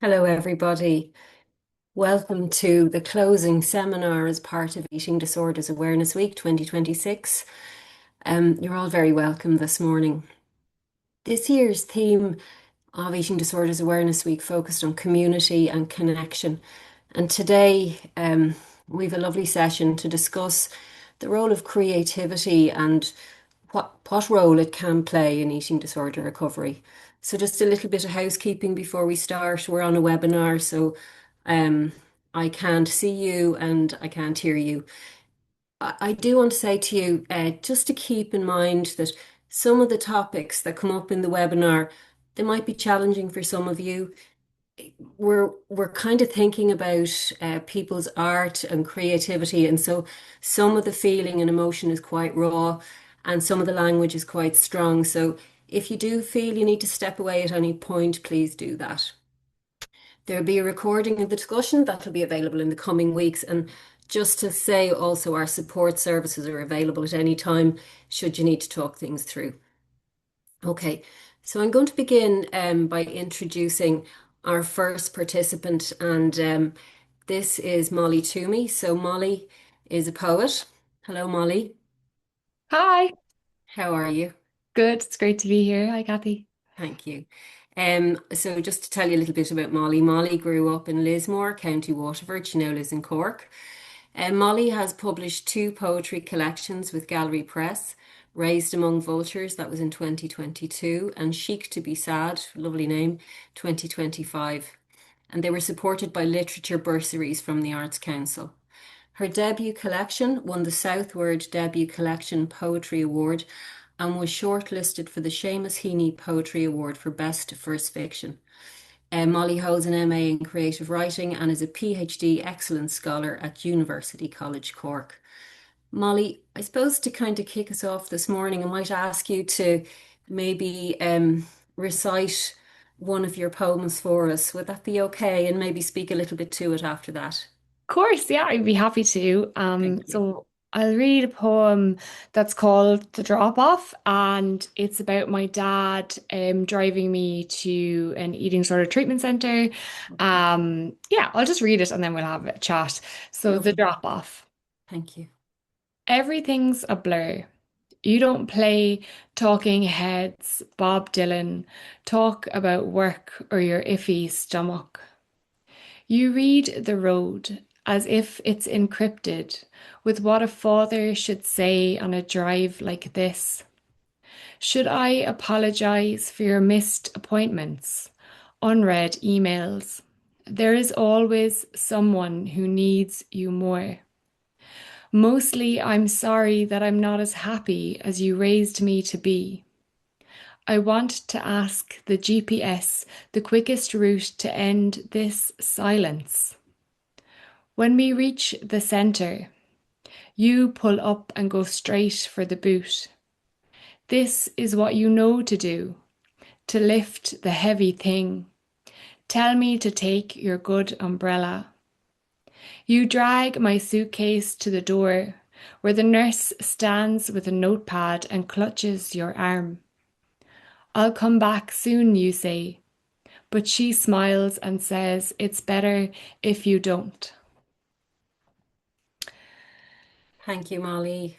Hello, everybody. Welcome to the closing seminar as part of Eating Disorders Awareness Week 2026. You're all very welcome this morning. This year's theme of Eating Disorders Awareness Week focused on community and connection. And today, we have a lovely session to discuss the role of creativity and what role it can play in eating disorder recovery. So just a little bit of housekeeping before we start. We're on a webinar, so um, I can't see you and I can't hear you. I do want to say to you, just to keep in mind that some of the topics that come up in the webinar, they might be challenging for some of you. We're kind of thinking about people's art and creativity, and so some of the feeling and emotion is quite raw, and some of the language is quite strong. So if you do feel you need to step away at any point, please do that. There'll be a recording of the discussion that will be available in the coming weeks. And just to say also, our support services are available at any time should you need to talk things through. Okay, so I'm going to begin by introducing our first participant, and this is Molly Toomey. So Molly is a poet. Hello, Molly. Hi, How are you? good. It's great to be here. Hi, Kathy. Thank you. So just to tell you a little bit about Molly, Molly grew up in Lismore, County Waterford. She now lives in Cork. Molly has published two poetry collections with Gallery Press, Raised Among Vultures, that was in 2022, and Chic to be Sad, lovely name, 2025. And they were supported by literature bursaries from the Arts Council. Her debut collection won the Southward Debut Collection Poetry Award and was shortlisted for the Seamus Heaney Poetry Award for Best First Fiction. Molly holds an MA in creative writing and is a PhD excellence scholar at University College Cork. Molly, I suppose to kind of kick us off this morning, I might ask you to maybe recite one of your poems for us. Would that be okay? And maybe speak a little bit to it after that. Of course, yeah, I'd be happy to. Thank you. So I'll read a poem that's called The Drop Off, and it's about my dad driving me to an eating disorder treatment center. Yeah, I'll just read it and then we'll have a chat. So The Lovely. Drop Off. Thank you. Everything's a blur. You don't play talking heads, Bob Dylan, talk about work or your iffy stomach. You read the road as if it's encrypted with what a father should say on a drive like this. Should I apologize for your missed appointments, unread emails? There is always someone who needs you more. Mostly, I'm sorry that I'm not as happy as you raised me to be. I want to ask the GPS the quickest route to end this silence. When we reach the centre, you pull up and go straight for the boot. This is what you know to do, to lift the heavy thing. Tell me to take your good umbrella. You drag my suitcase to the door, where the nurse stands with a notepad and clutches your arm. I'll come back soon, you say, but she smiles and says it's better if you don't. Thank you, Molly.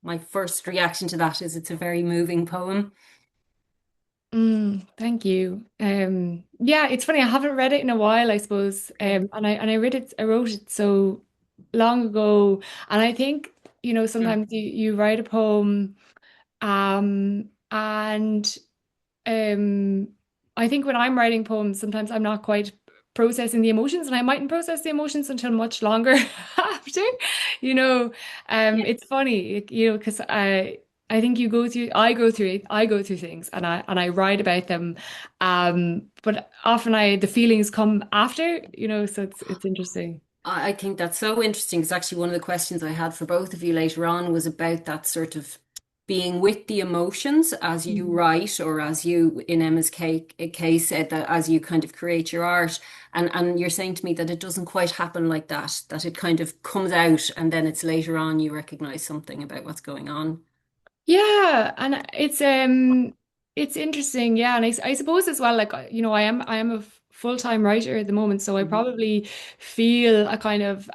My first reaction to that is it's a very moving poem. Thank you. Yeah, it's funny. I haven't read it in a while, I suppose. And I read it. I wrote it so long ago, and I think Mm. sometimes you write a poem, and um, I think when I'm writing poems, sometimes I'm not quite processing the emotions, and I mightn't process the emotions until much longer after. You know, Yeah. it's funny, because I think I go through things, and I write about them, but often I the feelings come after, so it's interesting. I think that's so interesting. It's actually one of the questions I had for both of you later on was about that sort of being with the emotions as you Mhm. write, or as you, in Emma's case, said that as you kind of create your art. And you're saying to me that it doesn't quite happen like that, that it kind of comes out and then it's later on you recognize something about what's going on. Yeah, and it's interesting, yeah, and I suppose as well, like I am a full-time writer at the moment, so I Mhm. probably feel a kind of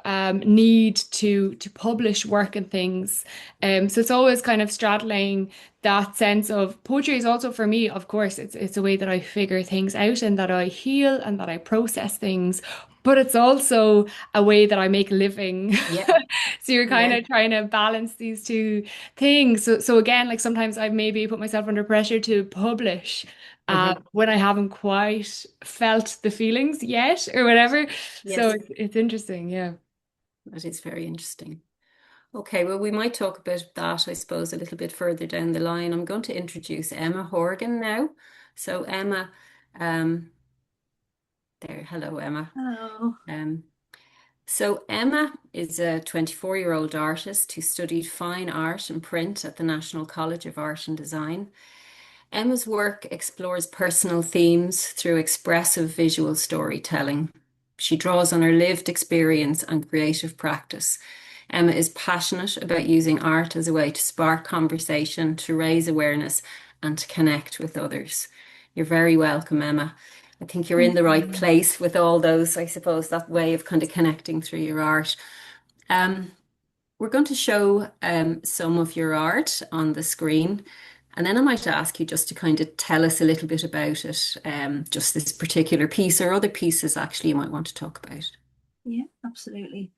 need to publish work and things. So it's always kind of straddling that sense of poetry is also for me, of course, it's a way that I figure things out and that I heal and that I process things, but it's also a way that I make a living. Yeah, So you're kind yeah. of trying to balance these two things. So again, like sometimes I maybe put myself under pressure to publish Mhm. when I haven't quite felt the feelings yet or whatever. So Yes, it's interesting, yeah. that is very interesting. Okay, well, we might talk about that, I suppose, a little bit further down the line. I'm going to introduce Emma Horgan now. So, Emma, um, there, hello, Emma. Hello. Um, so, Emma is a 24-year-old artist who studied fine art and print at the National College of Art and Design. Emma's work explores personal themes through expressive visual storytelling. She draws on her lived experience and creative practice. Emma is passionate about using art as a way to spark conversation, to raise awareness, and to connect with others. You're very welcome, Emma. I think you're in Thank the right you. place with all those, I suppose, that way of kind of connecting through your art. Um, we're going to show some of your art on the screen, and then I might ask you just to kind of tell us a little bit about it, just this particular piece or other pieces actually you might want to talk about. Yeah, absolutely.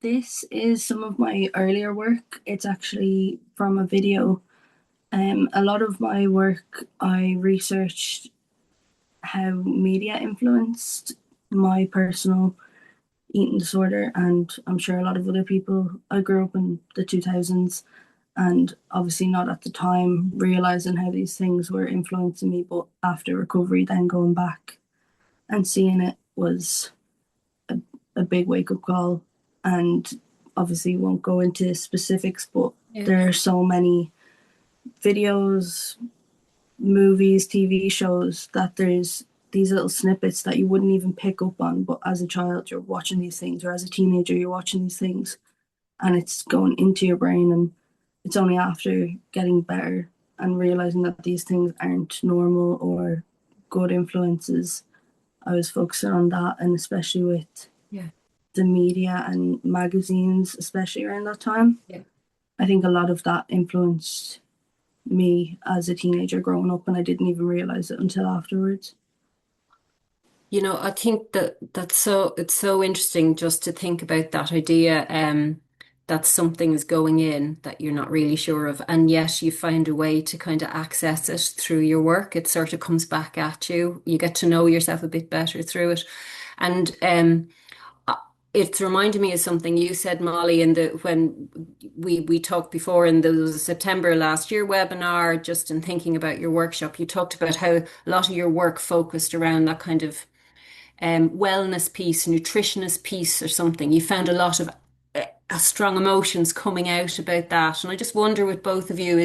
This is some of my earlier work. It's actually from a video. A lot of my work, I researched how media influenced my personal eating disorder, and I'm sure a lot of other people. I grew up in the 2000s, and obviously not at the time realizing how these things were influencing me, but after recovery, then going back and seeing it was a, a big wake up call. And obviously, won't go into specifics, but Yeah. there are so many videos, movies, TV shows that there's these little snippets that you wouldn't even pick up on. But as a child, you're watching these things, or as a teenager, you're watching these things, and it's going into your brain. And it's only after getting better and realizing that these things aren't normal or good influences, I was focusing on that, and especially with Yeah. the media and magazines, especially around that time. Yeah. I think a lot of that influenced me as a teenager growing up, and I didn't even realize it until afterwards. You know, I think that it's so interesting just to think about that idea, that something is going in that you're not really sure of, and yet you find a way to kind of access it through your work. It sort of comes back at you. You get to know yourself a bit better through it. And uh, it's reminding me of something you said, Molly, in the when we talked before in the September last year webinar, just in thinking about your workshop, you talked about how a lot of your work focused around that kind of wellness piece, nutritionist piece, or something. You found a lot of strong emotions coming out about that, and I just wonder with both of you,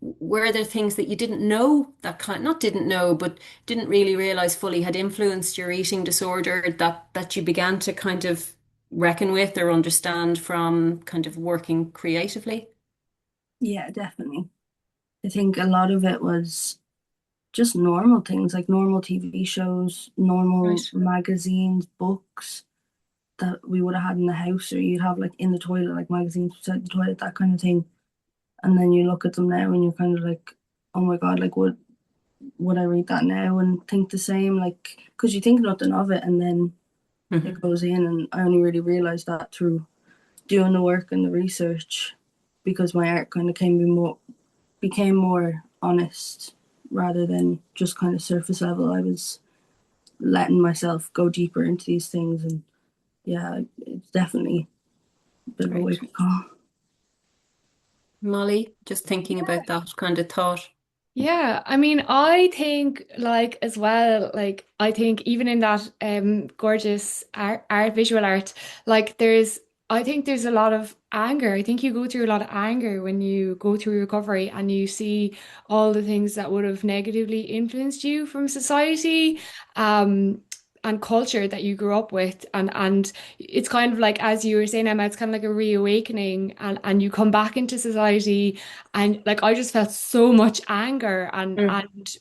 were there things that you didn't know that kind, not didn't know, but didn't really realize fully had influenced your eating disorder that you began to kind of reckon with or understand from kind of working creatively? Yeah, definitely. I think a lot of it was just normal things like normal TV shows, normal Right. magazines, books that we would have had in the house, or you'd have like in the toilet, like magazines beside the toilet, that kind of thing. And then you look at them now and you're kind of like, oh my God, like would I read that now and think the same? Like, because you think nothing of it, and then it Hmm. goes in. And I only really realized that through doing the work and the research, because my art kind of became more honest rather than just kind of surface level. I was letting myself go deeper into these things, and yeah, it's definitely a bit of a Great. wake up call. Molly, just thinking about that kind of thought. Yeah, I mean, I think like as well, like I think even in that gorgeous visual art, like I think there's a lot of anger. I think you go through a lot of anger when you go through recovery and you see all the things that would have negatively influenced you from society, um, and culture that you grew up with. And it's kind of like, as you were saying, Emma, it's kind of like a reawakening and you come back into society and like I just felt so much anger Mm. and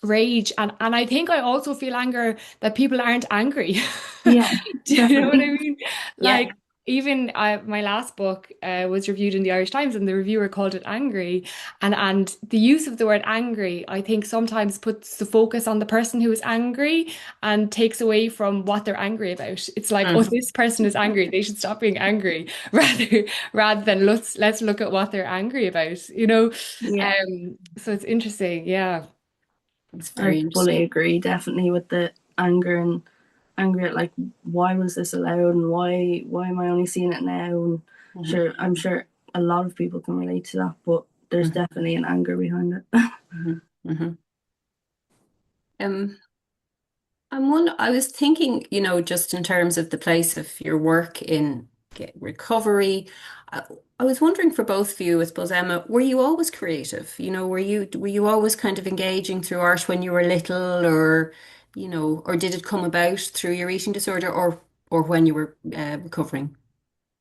rage, and I think I also feel anger that people aren't angry. Yeah, Do you know what I definitely. mean? Yeah. Like, even my last book was reviewed in the Irish Times, and the reviewer called it angry. And the use of the word angry, I think, sometimes puts the focus on the person who is angry and takes away from what they're angry about. It's like, oh, Mm. this person is angry, they should stop being angry, rather than let's look at what they're angry about, you know? Yeah, So it's interesting, yeah. It's I very fully interesting. agree. Definitely with the anger and anger at like why was this allowed and why am I only seeing it now? And Hmm. sure, I'm sure a lot of people can relate to that, but there's Hmm. definitely an anger behind it. Hmm. Hmm. Um, I was thinking, just in terms of the place of your work in recovery, I, I was wondering for both of you, I suppose, Emma, were you always creative? Were you always kind of engaging through art when you were little, or, or did it come about through your eating disorder, or when you were recovering?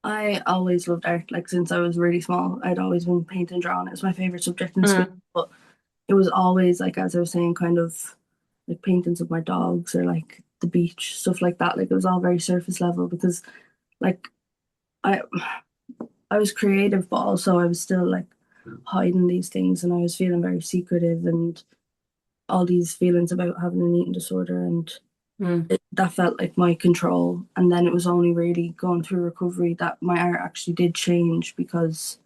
I always loved art. Like since I was really small, I'd always been painting and drawing. It was my favorite subject in school. Mm. But it was always like, as I was saying, kind of like paintings of my dogs or like the beach, stuff like that. Like it was all very surface level because like I I was creative, but also I was still like hiding these things, and I was feeling very secretive and all these feelings about having an eating disorder, and Mm. that felt like my control. And then it was only really going through recovery that my art actually did change because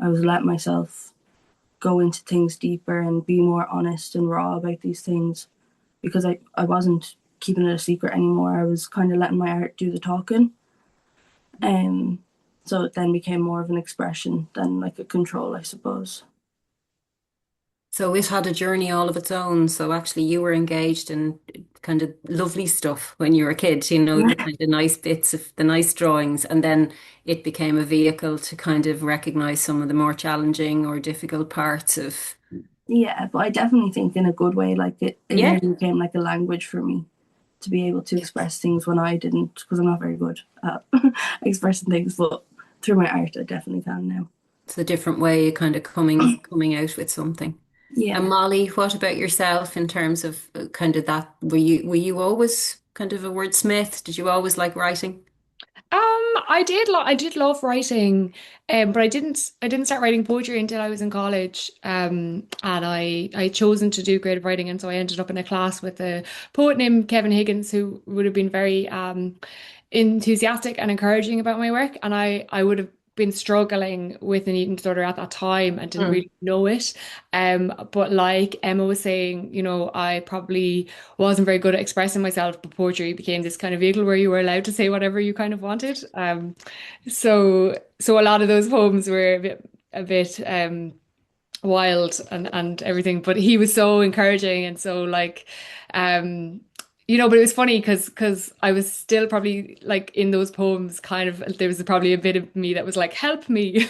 I was letting myself go into things deeper and be more honest and raw about these things because I wasn't keeping it a secret anymore. I was kind of letting my art do the talking. Um, so it then became more of an expression than like a control, I suppose. So it had a journey all of its own. So actually, you were engaged in kind of lovely stuff when you were a kid, the Yeah. kind of nice bits of the nice drawings. And then it became a vehicle to kind of recognize some of the more challenging or difficult parts of, Yeah, but I definitely think in a good way, like it yeah, nearly became like a language for me to be able to express things when I didn't, because I'm not very good at expressing things, but through my art, I definitely can now. it's a different way of kind of coming out with something. And Yeah. Molly, what about yourself in terms of kind of that? Were you always kind of a wordsmith? Did you always like writing? I did love writing, but I didn't start writing poetry until I was in college. And I chosen to do creative writing, and so I ended up in a class with a poet named Kevin Higgins, who would have been very enthusiastic and encouraging about my work. And I would have been struggling with an eating disorder at that time and didn't Mm. really know it. But like Emma was saying, I probably wasn't very good at expressing myself, but poetry became this kind of vehicle where you were allowed to say whatever you kind of wanted. So a lot of those poems were a bit wild and everything, but he was so encouraging and so like um but it was funny because I was still probably like in those poems kind of there was probably a bit of me that was like help me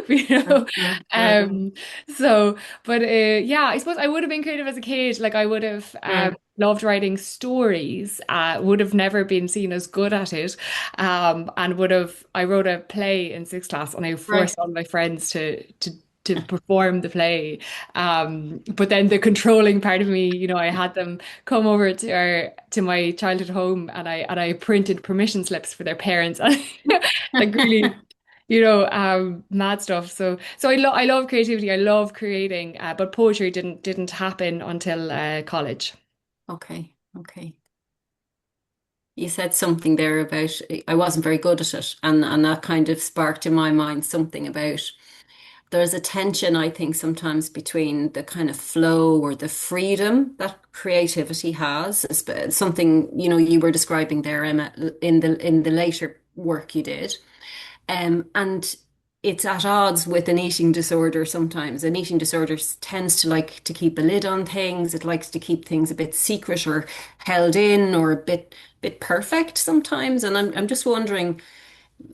you know Mm. Mm. Mm. um so but yeah, I suppose I would have been creative as a kid. Like I would have Mm. loved writing stories, would have never been seen as good at it, and would have I wrote a play in sixth class and I Right. forced all my friends to perform the play. But then the controlling part of me, I had them come over to my childhood home, and I printed permission slips for their parents, like really, mad stuff. So I love creativity. I love creating, but poetry didn't happen until college. Okay. Okay. You said something there about I wasn't very good at it, and that kind of sparked in my mind something about there's a tension, I think, sometimes between the kind of flow or the freedom that creativity has. Something, you were describing there, Emma, in the later work you did. And it's at odds with an eating disorder sometimes. An eating disorder tends to like to keep a lid on things. It likes to keep things a bit secret or held in or a bit perfect sometimes. And I'm just wondering,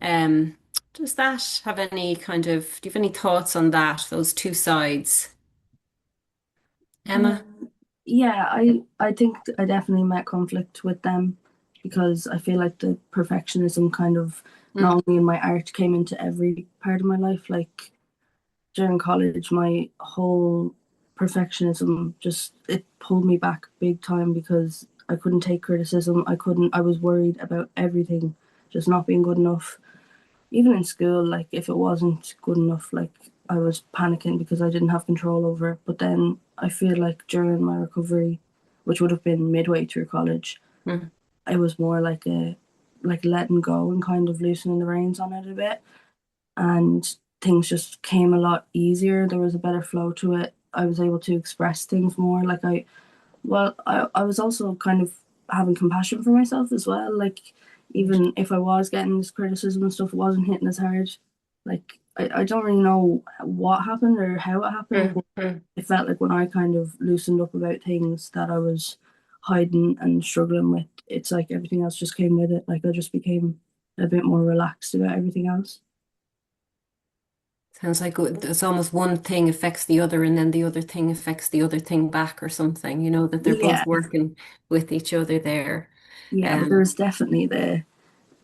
um, does that have any kind of, do you have any thoughts on that, those two sides? Emma? Yeah, I think I definitely met conflict with them because I feel like the perfectionism kind of Mm. not only in my art came into every part of my life. Like during college, my whole perfectionism just it pulled me back big time because I couldn't take criticism. I was worried about everything just not being good enough. Even in school, like if it wasn't good enough, like I was panicking because I didn't have control over it. But then I feel like during my recovery, which would have been midway through college, Mm. it was more like a like letting go and kind of loosening the reins on it a bit. And things just came a lot easier. There was a better flow to it. I was able to express things more. I was also kind of having compassion for myself as well. Like, even if I was getting this criticism and stuff, it wasn't hitting as hard. Like, I don't really know what happened or how it happened, Mm. but Mm. it felt like when I kind of loosened up about things that I was hiding and struggling with, it's like everything else just came with it. Like, I just became a bit more relaxed about everything else. Sounds like it's almost one thing affects the other, and then the other thing affects the other thing back or something, that they're Yeah, both working with each other there. yeah, but there Um, was definitely the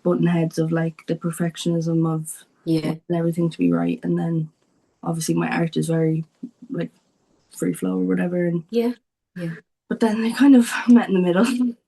button heads of like the perfectionism of yeah, wanting everything to be right, and then obviously my art is very like free flow or whatever, and yeah, yeah, but then they kind of met in the middle.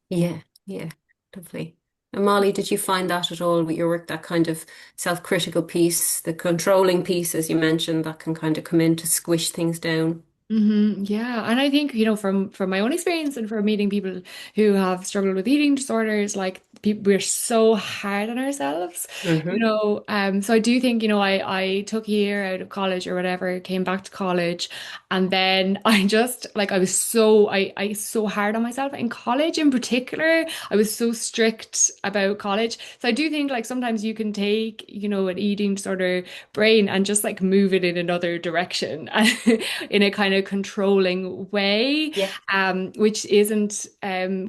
yeah, yeah. Lovely. And Molly, did you find that at all with your work, that kind of self-critical piece, the controlling piece, as you mentioned, that can kind of come in to squish things down? Yeah, and I think, from my own experience and from meeting people who have struggled with eating disorders, like people, we're so hard on ourselves, Hmm. So I do think, I took a year out of college or whatever, came back to college, and then I just like I so hard on myself in college in particular. I was so strict about college. So I do think like sometimes you can take, an eating disorder brain and just like move it in another direction in a kind of controlling way, Yeah. which isn't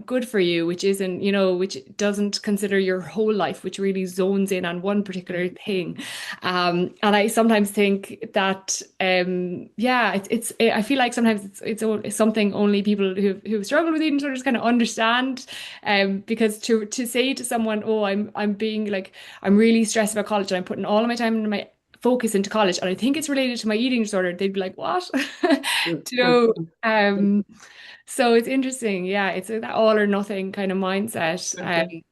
good for you, which isn't, which doesn't consider your whole life, which really zones in on one particular thing. And I sometimes think that, yeah, I feel like sometimes it's something only people who've struggled with eating disorders kind of understand. Because to say to someone, oh, I'm being like, I'm really stressed about college and I'm putting all of my time into my focus into college and I think it's related to my eating disorder, they'd be like, what? You know, um, so it's interesting. Yeah, it's that all or nothing kind of mindset.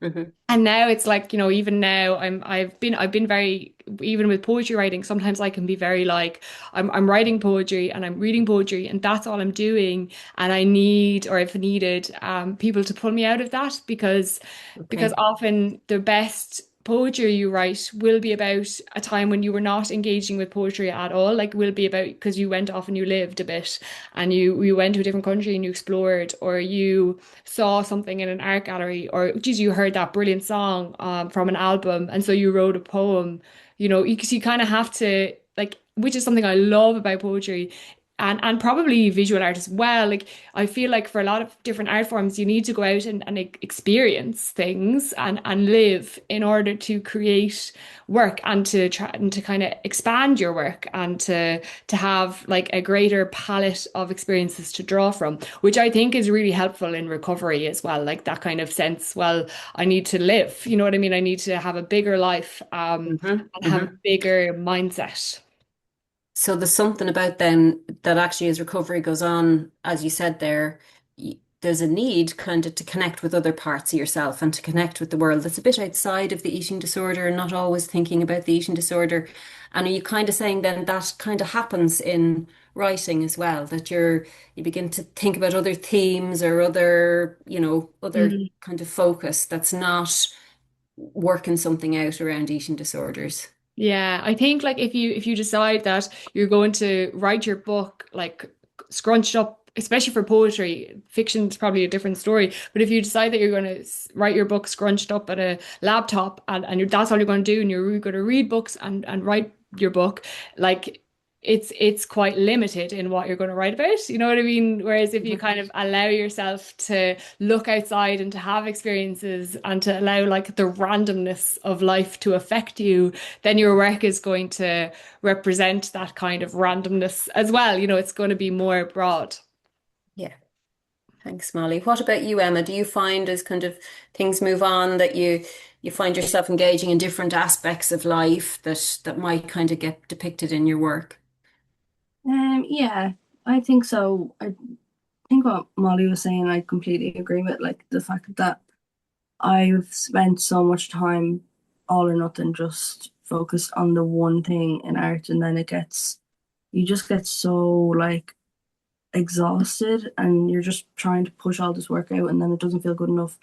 Hmm. Hmm. And now it's like, even now I've been very, even with poetry writing, sometimes I can be very like, I'm writing poetry and I'm reading poetry and that's all I'm doing. And I need, or I've needed people to pull me out of that because Okay. often the best poetry you write will be about a time when you were not engaging with poetry at all. Like will be about because you went off and you lived a bit and you went to a different country and you explored, or you saw something in an art gallery, or geez, you heard that brilliant song from an album, and so you wrote a poem. Because you kind of have to like, which is something I love about poetry. And probably visual art as well. Like I feel like for a lot of different art forms, you need to go out and experience things and live in order to create work and to try and to kind of expand your work and to have like a greater palette of experiences to draw from, which I think is really helpful in recovery as well. Like that kind of sense, well, I need to live, you know what I mean? I need to have a bigger life, Hmm. and have a Hmm. bigger mindset. So there's something about then that actually as recovery goes on, as you said there, there's a need kind of to connect with other parts of yourself and to connect with the world that's a bit outside of the eating disorder and not always thinking about the eating disorder. And are you kind of saying then that kind of happens in writing as well, that you begin to think about other themes or other Mm. kind of focus that's not working something out around eating disorders? Yeah, I think like if you decide that you're going to write your book like scrunched up, especially for poetry, fiction's probably a different story. But if you decide that you're going to write your book scrunched up at a laptop and that's all you're going to do, and you're going to read books and write your book, like it's quite limited in what you're going to write about. You know what I mean? Whereas if you Mhm. kind of allow yourself to look outside and to have experiences and to allow like the randomness of life to affect you, then your work is going to represent that kind of randomness as well. It's going to be more broad. Yeah. Thanks, Molly. What about you, Emma? Do you find as kind of things move on that you find yourself engaging in different aspects of life that might kind of get depicted in your work? Yeah, I think so. I think what Molly was saying, I completely agree with, like the fact that I've spent so much time all or nothing just focused on the one thing in art, and then you just get so like exhausted and you're just trying to push all this work out and then it doesn't feel good enough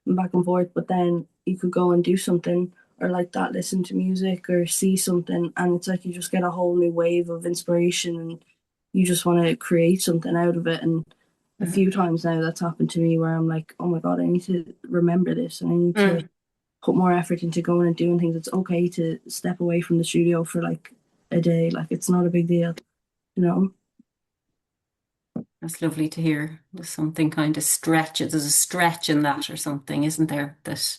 and back and forth. But then you could go and do something or like that, listen to music or see something, and it's like you just get a whole new wave of inspiration and you just want to create something out of it. And a Mhm. few times now that's happened to me where I'm like, oh my God, I need to remember this and I need to Mm. put more effort into going and doing things. It's okay to step away from the studio for like a day. Like it's not a big deal, you know? That's lovely to hear. There's something kind of stretch. There's a stretch in that or something, isn't there? That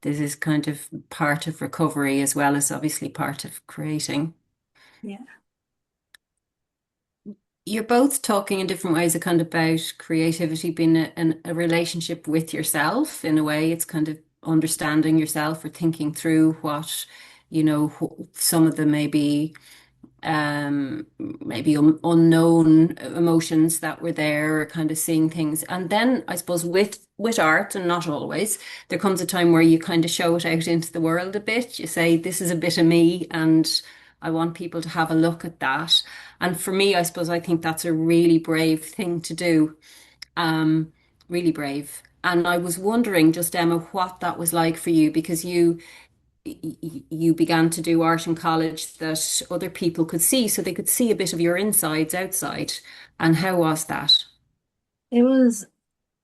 this is kind of part of recovery as well as obviously part of creating. Yeah. You're both talking in different ways, a kind of about creativity being a relationship with yourself in a way. It's kind of understanding yourself or thinking through what, some of the maybe unknown emotions that were there, or kind of seeing things. And then I suppose with art, and not always, there comes a time where you kind of show it out into the world a bit. You say, this is a bit of me, and I want people to have a look at that. And for me, I suppose I think that's a really brave thing to do. Um, really brave. And I was wondering, just Emma, what that was like for you, because you began to do art in college that other people could see, so they could see a bit of your insides outside. And how was that? It was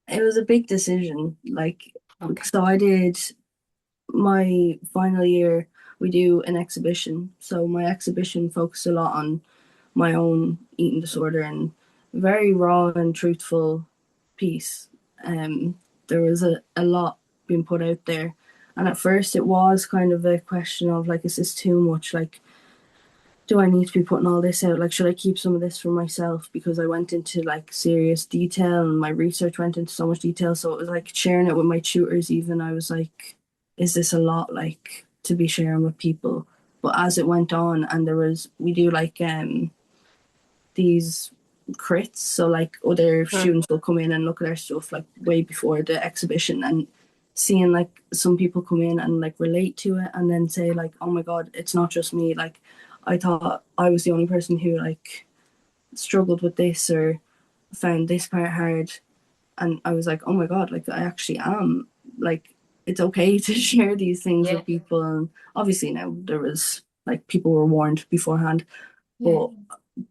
it was a big decision. Like, Okay. so I did my final year, we do an exhibition. So my exhibition focused a lot on my own eating disorder and very raw and truthful piece. There was a lot being put out there. And at first it was kind of a question of like, is this too much? Like, do I need to be putting all this out? Like, should I keep some of this for myself? Because I went into like serious detail and my research went into so much detail. So it was like sharing it with my tutors, even. I was like, is this a lot like to be sharing with people? But as it went on, and we do like these crits. So like other Mm. students will come in and look at our stuff like way before the exhibition, and seeing like some people come in and like relate to it and then say like, oh my God, it's not just me. Like I thought I was the only person who like struggled with this or found this part hard. And I was like, oh my God, like I actually am. Like it's okay to share these things Yeah. with people. And obviously now there was like people were warned beforehand, Yeah. but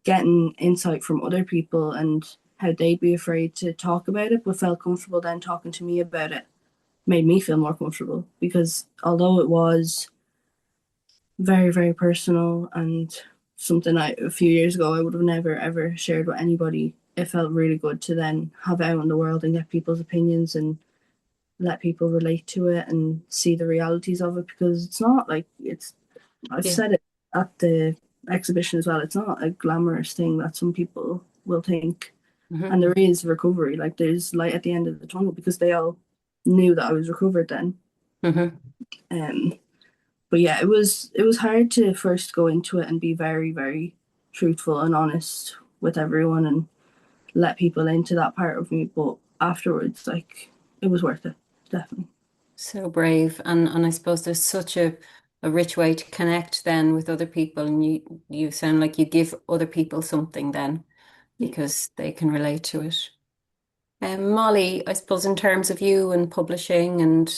getting insight from other people and how they'd be afraid to talk about it but felt comfortable then talking to me about it made me feel more comfortable, because although it was very, very personal and something a few years ago I would have never ever shared with anybody, it felt really good to then have it out in the world and get people's opinions and let people relate to it and see the realities of it, because it's not like it's I've Yeah. said it at the exhibition as well. It's not a glamorous thing that some people will think. Hmm. And there is recovery. Like there's light at the end of the tunnel because they all knew that I was recovered then. Hmm. Um, but yeah, it was hard to first go into it and be very, very truthful and honest with everyone and let people into that part of me. But afterwards, like it was worth it, definitely. So brave. And I suppose there's such a rich way to connect then with other people. And you sound like you give other people something then Yeah. because they can relate to it. Molly, I suppose in terms of you and publishing, and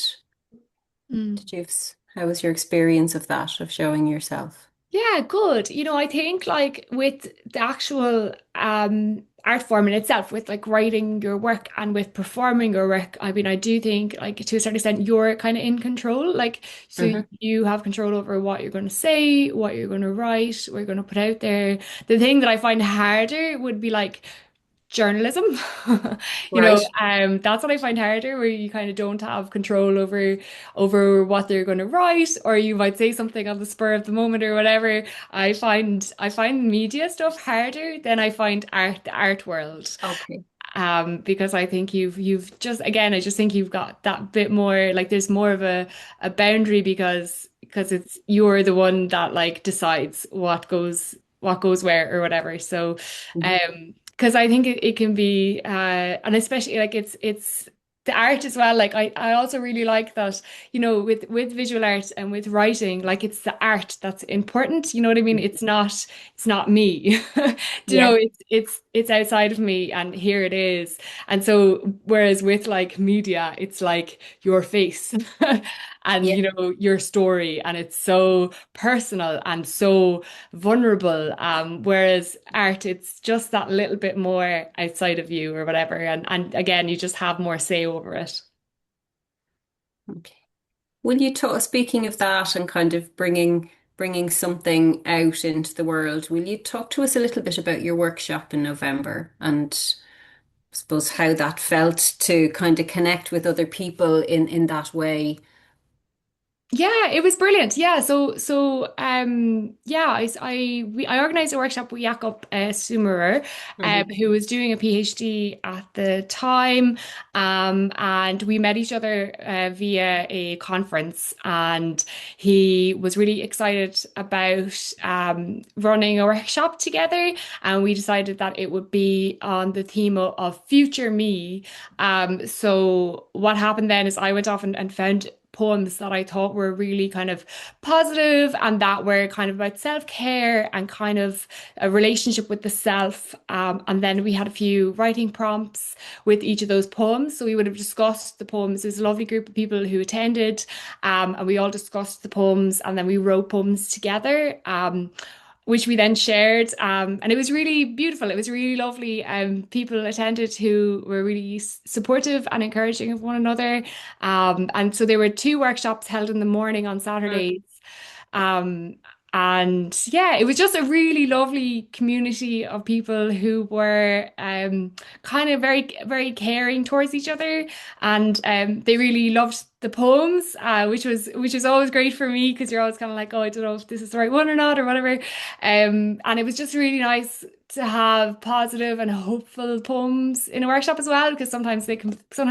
Mm. did you how was your experience of that, of showing yourself? Yeah, good. I think like with the actual art form in itself, with like writing your work and with performing your work, I mean, I do think like to a certain extent you're kind of in control. Like so Hmm. you have control over what you're going to say, what you're going to write, what you're going to put out there. The thing that I find harder would be like journalism. Right. That's what I find harder, where you kind of don't have control over what they're going to write, or you might say something on the spur of the moment or whatever. I find media stuff harder than I find the art world. Okay. Because I think you've just again, I just think you've got that bit more like there's more of a boundary because it's you're the one that like decides what goes where or whatever. So Hmm. um because I think it can be and especially like it's the art as well. Like I also really like that, you know, with visual art and with writing, like it's the art that's important. You know what I mean? It's not me. Do you know, Yeah. it's outside of me and here it is. And so whereas with like media, it's like your face and Yeah. you know your story and it's so personal and so vulnerable. Whereas art, it's just that little bit more outside of you or whatever. And again, you just have more say over it. Okay. Will you talk, speaking of that and kind of bringing something out into the world, will you talk to us a little bit about your workshop in November and I suppose how that felt to kind of connect with other people in that way? Yeah, it was brilliant. Yeah, yeah, I organized a workshop with Jakob Sumerer, Hmm. who was doing a PhD at the time, and we met each other via a conference, and he was really excited about running a workshop together, and we decided that it would be on the theme of future me. So what happened then is I went off and found poems that I thought were really kind of positive and that were kind of about self-care and kind of a relationship with the self. And then we had a few writing prompts with each of those poems. So we would have discussed the poems. It was a lovely group of people who attended, and we all discussed the poems and then we wrote poems together. Which we then shared. And it was really beautiful. It was really lovely. People attended who were really supportive and encouraging of one another. And so there were two workshops held in the morning on Saturdays. Um, and yeah, it was just a really lovely community of people who were kind of very caring towards each other, and they really loved the poems, which was always great for me because you're always kind of like, oh, I don't know if this is the right one or not or whatever. And it was just really nice to have positive and hopeful poems in a workshop as well, because sometimes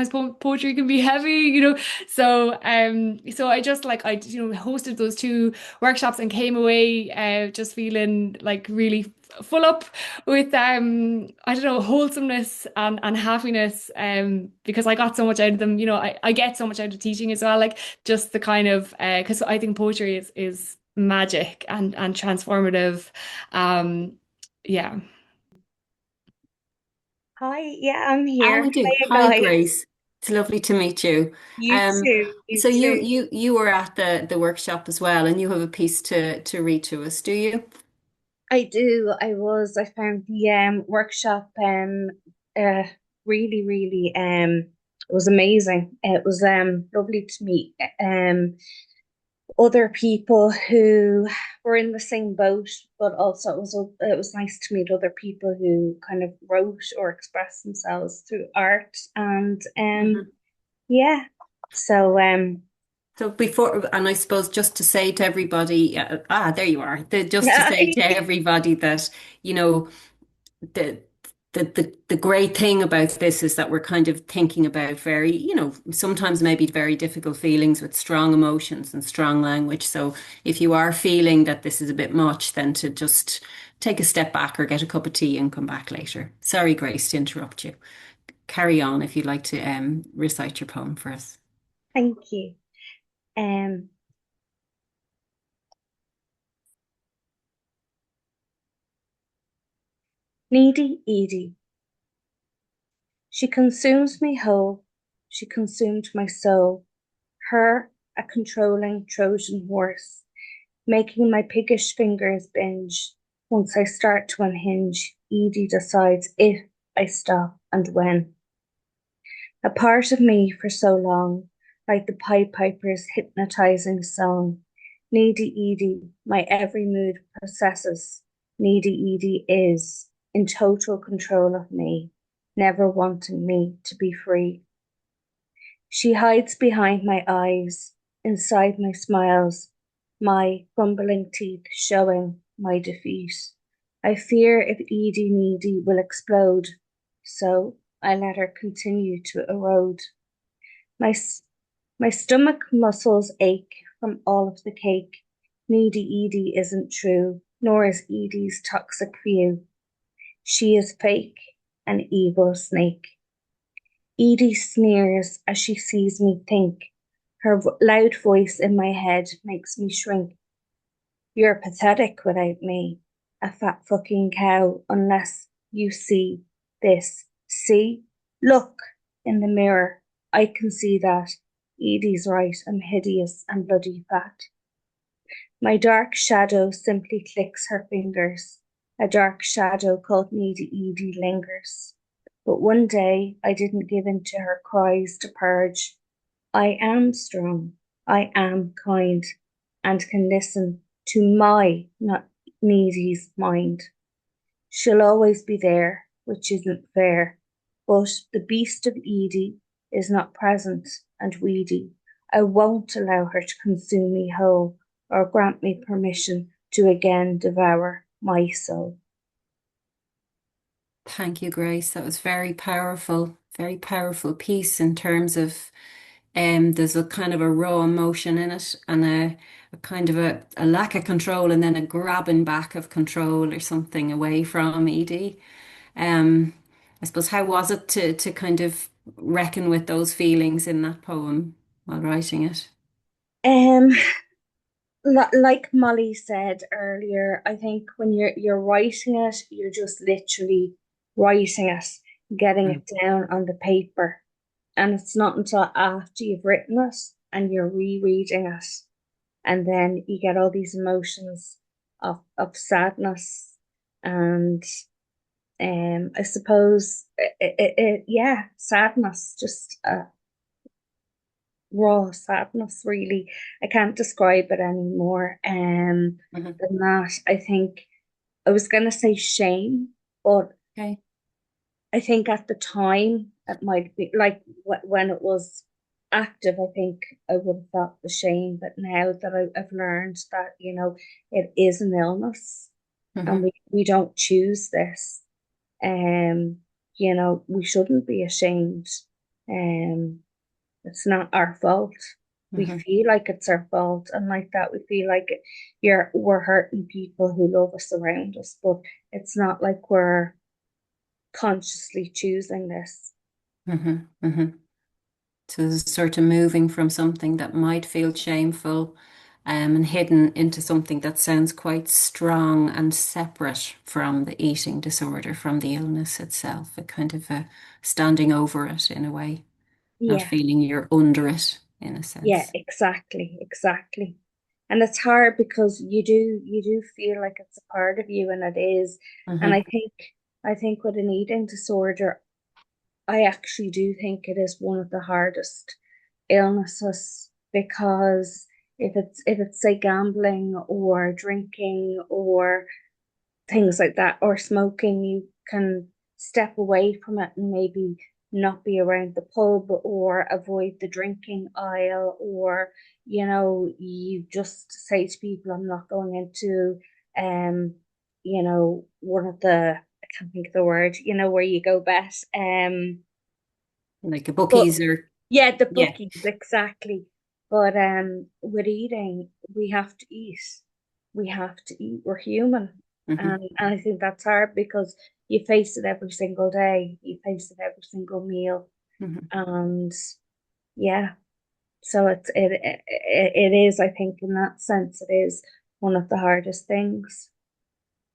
poetry can be heavy, you know. So I just like I you know hosted those two workshops and came away just feeling like really full up with I don't know, wholesomeness and happiness, because I got so much out of them. You know, I get so much out of teaching as well, like just the kind of because I think poetry is magic and transformative. um yeah. Hi, yeah, I'm How here. we do? Hiya, Hi, guys. Grace. It's lovely to meet you. You Um, too, you so too. you were at the workshop as well, and you have a piece to read to us, do you? I do. I found the workshop uh really, really it was amazing. It was lovely to meet other people who were in the same boat, but also it was nice to meet other people who kind of wrote or expressed themselves through art and Mhm. yeah. So So before, and I suppose just to say to everybody, there you are. Just to yeah. say to everybody that, you know, the the great thing about this is that we're kind of thinking about very, you know, sometimes maybe very difficult feelings with strong emotions and strong language. So if you are feeling that this is a bit much, then to just take a step back or get a cup of tea and come back later. Sorry, Grace, to interrupt you. Carry on if you'd like to recite your poem for us. Thank you. Um, Needy Edie. She consumes me whole. She consumed my soul. Her, a controlling Trojan horse, making my piggish fingers binge. Once I start to unhinge, Edie decides if I stop and when. A part of me for so long, like the Pied Piper's hypnotizing song. Needy Edie, my every mood possesses. Needy Edie is in total control of me, never wanting me to be free. She hides behind my eyes, inside my smiles, my crumbling teeth showing my defeat. I fear if Edie Needy will explode, so I let her continue to erode. My, my stomach muscles ache from all of the cake. Needy Edie isn't true, nor is Edie's toxic view. She is fake. an evil snake. Edie sneers as she sees me think. Her loud voice in my head makes me shrink. You're pathetic without me, a fat fucking cow, unless you see this. See? Look in the mirror. I can see that. Edie's right. I'm hideous and bloody fat. My dark shadow simply clicks her fingers. A dark shadow called needy Edie lingers. But one day I didn't give in to her cries to purge. I am strong, I am kind, and can listen to my not needy's mind. She'll always be there, which isn't fair. But the beast of Edie is not present and weedy. I won't allow her to consume me whole or grant me permission to again devour my soul. Thank you, Grace. That was very powerful piece in terms of there's a kind of a raw emotion in it and a kind of a lack of control and then a grabbing back of control or something away from Edie. Um, I suppose how was it to kind of reckon with those feelings in that poem while writing it? Um, like Molly said earlier, I think when you're writing it, you're just literally writing it, getting Mm. it down on the paper. And it's not until after you've written it and you're rereading it, and then you get all these emotions of sadness and I suppose yeah, sadness, just raw sadness, really. I can't describe it anymore. Mhm. Than that, I think I was gonna say shame, but Okay. I think at the time it might be like when it was active, I think I would have felt the shame. But now that I've learned that, it is an illness and Hmm. we don't choose this. Um, we shouldn't be ashamed. Um, it's not our fault. We Hmm. feel like it's our fault, and like that, we feel like we're hurting people who love us around us, but it's not like we're consciously choosing this. Hmm. Hmm. So there's sort of moving from something that might feel shameful, and hidden into something that sounds quite strong and separate from the eating disorder, from the illness itself, a kind of a standing over it in a way, not Yeah, feeling you're under it in a yeah, sense. exactly, exactly. And it's hard because you do feel like it's a part of you, and it is. And Hmm. I think with an eating disorder, I actually do think it is one of the hardest illnesses because if it's say gambling or drinking or things like that, or smoking, you can step away from it and maybe not be around the pub or avoid the drinking aisle, or you just say to people, I'm not going into one of the, I can't think of the word, where you go bet. Like a But bookies or, yeah, the yeah. bookies, exactly. But with eating, we have to eat. We have to eat. We're human. Hmm. And I think that's hard because you face it every single day. You face it every single meal. Hmm. And yeah, so it is, I think, in that sense, it is one of the hardest things.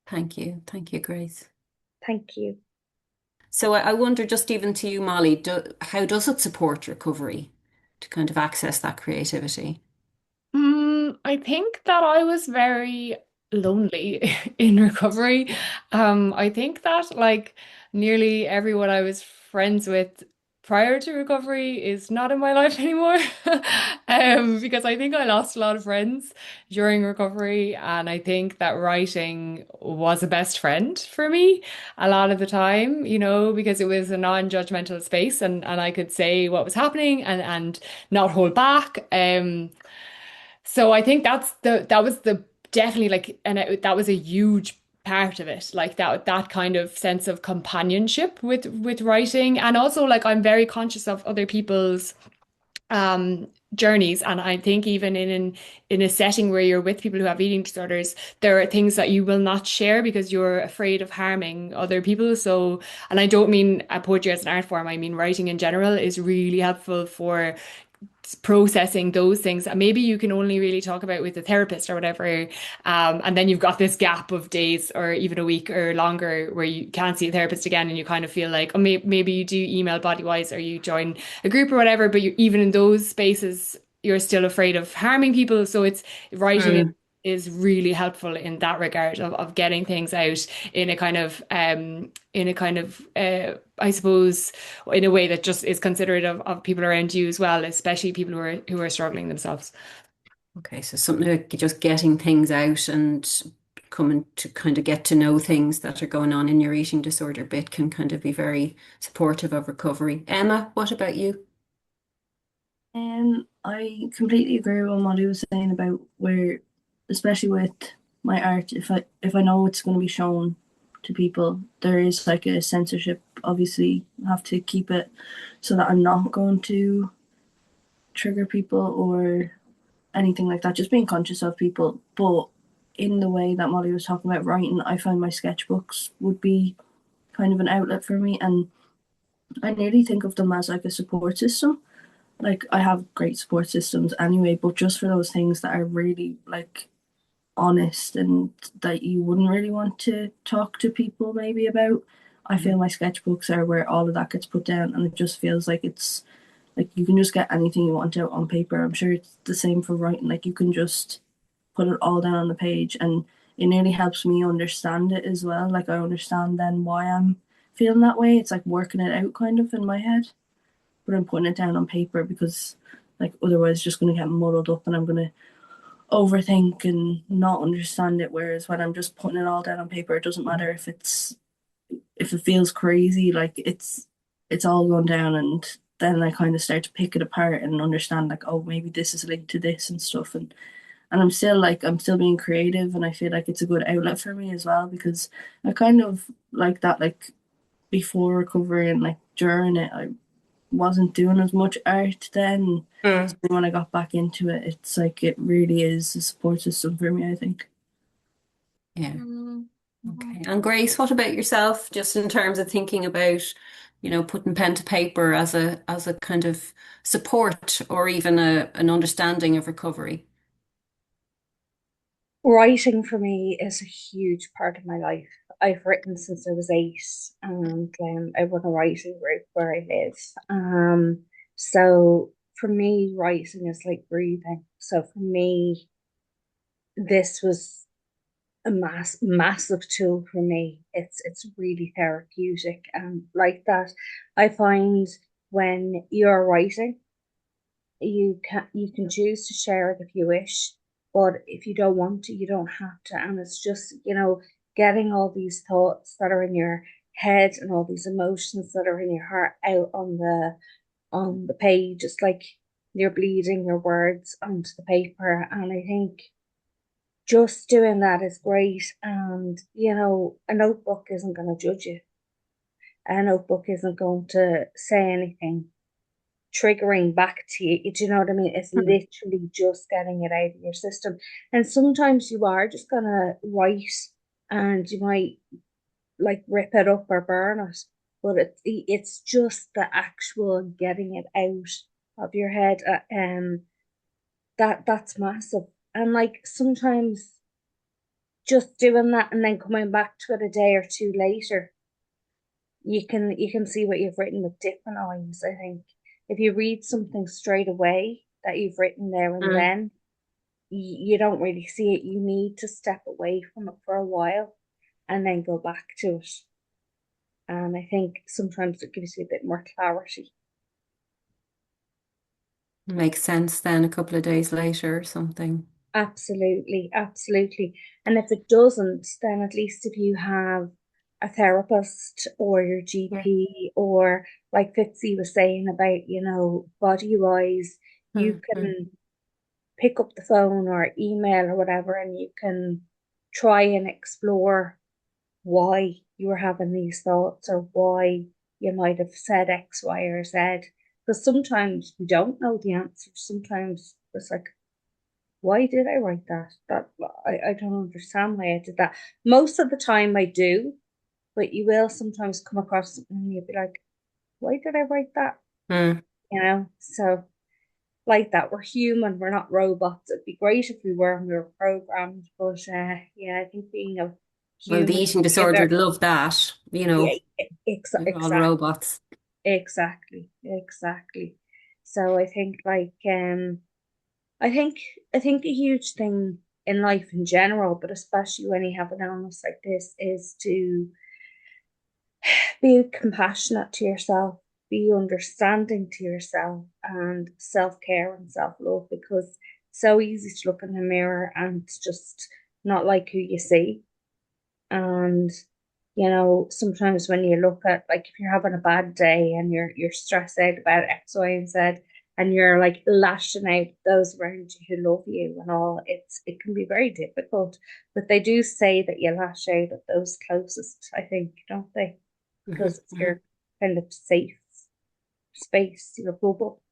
Thank you. Thank you, Grace. Thank you. So I wonder, just even to you, Molly, how does it support recovery to kind of access that creativity? I think that I was very lonely in recovery. I think that like nearly everyone I was friends with prior to recovery is not in my life anymore. Because I think I lost a lot of friends during recovery, and I think that writing was a best friend for me a lot of the time, because it was a non-judgmental space, and I could say what was happening and not hold back. So I think that was the definitely like, and that was a huge part of it, like that kind of sense of companionship with writing, and also like I'm very conscious of other people's journeys. And I think even in a setting where you're with people who have eating disorders, there are things that you will not share because you're afraid of harming other people. So, and I don't mean poetry as an art form, I mean writing in general is really helpful for processing those things that maybe you can only really talk about with a therapist or whatever. And then you've got this gap of days or even a week or longer where you can't see a therapist again, and you kind of feel like, oh, maybe you do email Bodywise or you join a group or whatever, but you, even in those spaces, you're still afraid of harming people. So it's writing is really helpful in that regard of getting things out in a kind of I suppose in a way that just is considerate of people around you as well, especially people who are struggling themselves. Okay, so something like just getting things out and coming to kind of get to know things that are going on in your eating disorder bit can kind of be very supportive of recovery. Emma, what about you? I completely agree with what Molly was saying about where, especially with my art, if I know it's going to be shown to people, there is like a censorship. Obviously, I have to keep it so that I'm not going to trigger people or anything like that. Just being conscious of people, but in the way that Molly was talking about writing, I find my sketchbooks would be kind of an outlet for me, and I nearly think of them as like a support system. Like I have great support systems anyway, but just for those things that are really like honest and that you wouldn't really want to talk to people maybe about, I feel my sketchbooks are where all of that gets put down, and it just feels like it's like you can just get anything you want out on paper. I'm sure it's the same for writing. Like you can just put it all down on the page, and it nearly helps me understand it as well. Like I understand then why I'm feeling that way. It's like working it out kind of in my head, but I'm putting it down on paper because like otherwise it's just going to get muddled up and I'm going to overthink and not understand it. Whereas when I'm just putting it all down on paper, it doesn't matter if it feels crazy, like it's all gone down, and then I kind of start to pick it apart and understand like, oh, maybe this is linked to this and stuff. And I'm still being creative, and I feel like it's a good outlet for me as well, because I kind of like that, like before recovery and like during it I wasn't doing as much art then. So Mm. when I got back into it, it's like it really is a support system for me, I think. Yeah. Okay. And Grace, what about yourself? Just in terms of thinking about, putting pen to paper as a kind of support or even an understanding of recovery. Writing for me is a huge part of my life. I've written since I was 8, and I run a writing group where I live. So for me, writing is like breathing. So for me, this was a massive tool for me. It's really therapeutic, and like that, I find when you're writing, you can choose to share it if you wish, but if you don't want to, you don't have to. And it's just, getting all these thoughts that are in your head and all these emotions that are in your heart out on the page. It's like you're bleeding your words onto the paper. And I think just doing that is great. And a notebook isn't going to judge you. A notebook isn't going to say anything triggering back to you. Do you know what I mean? It's Mm. literally just getting it out of your system. And sometimes you are just gonna write and you might like rip it up or burn it. But it's just the actual getting it out of your head. That's massive. And like sometimes just doing that and then coming back to it a day or two later, you can see what you've written with different eyes. I think if you read something straight away that you've written there and Mm. then, you don't really see it. You need to step away from it for a while and then go back to it. And I think sometimes it gives you a bit more clarity. Makes sense then a couple of days later or something. Absolutely, absolutely. And if it doesn't, then at least if you have a therapist or your Yeah. GP, or like Fitzy was saying about, body wise, you Mm. can pick up the phone or email or whatever, and you can try and explore why you were having these thoughts or why you might have said X, Y, or Z. Because sometimes we don't know the answer. Sometimes it's like, why did I write that? I don't understand why I did that. Most of the time I do, but you will sometimes come across something and you'll be like, why did I write that? Mm. So like that, we're human, we're not robots. It'd be great if we were and we were programmed, but yeah, I think being a Well, the human, eating disorder either, would love that, yeah, they're all exactly. robots. Exactly. So I think I think I think a huge thing in life in general, but especially when you have an illness like this, is to be compassionate to yourself, be understanding to yourself, and self-care and self-love, because it's so easy to look in the mirror and just not like who you see. And sometimes when you look at, like, if you're having a bad day and you're stressed out about X, Y, and Z, and you're like lashing out at those around you who love you and all, it can be very difficult. But they do say that you lash out at those closest, I think, don't they? Hmm. Because it's your kind of safe space, your bubble.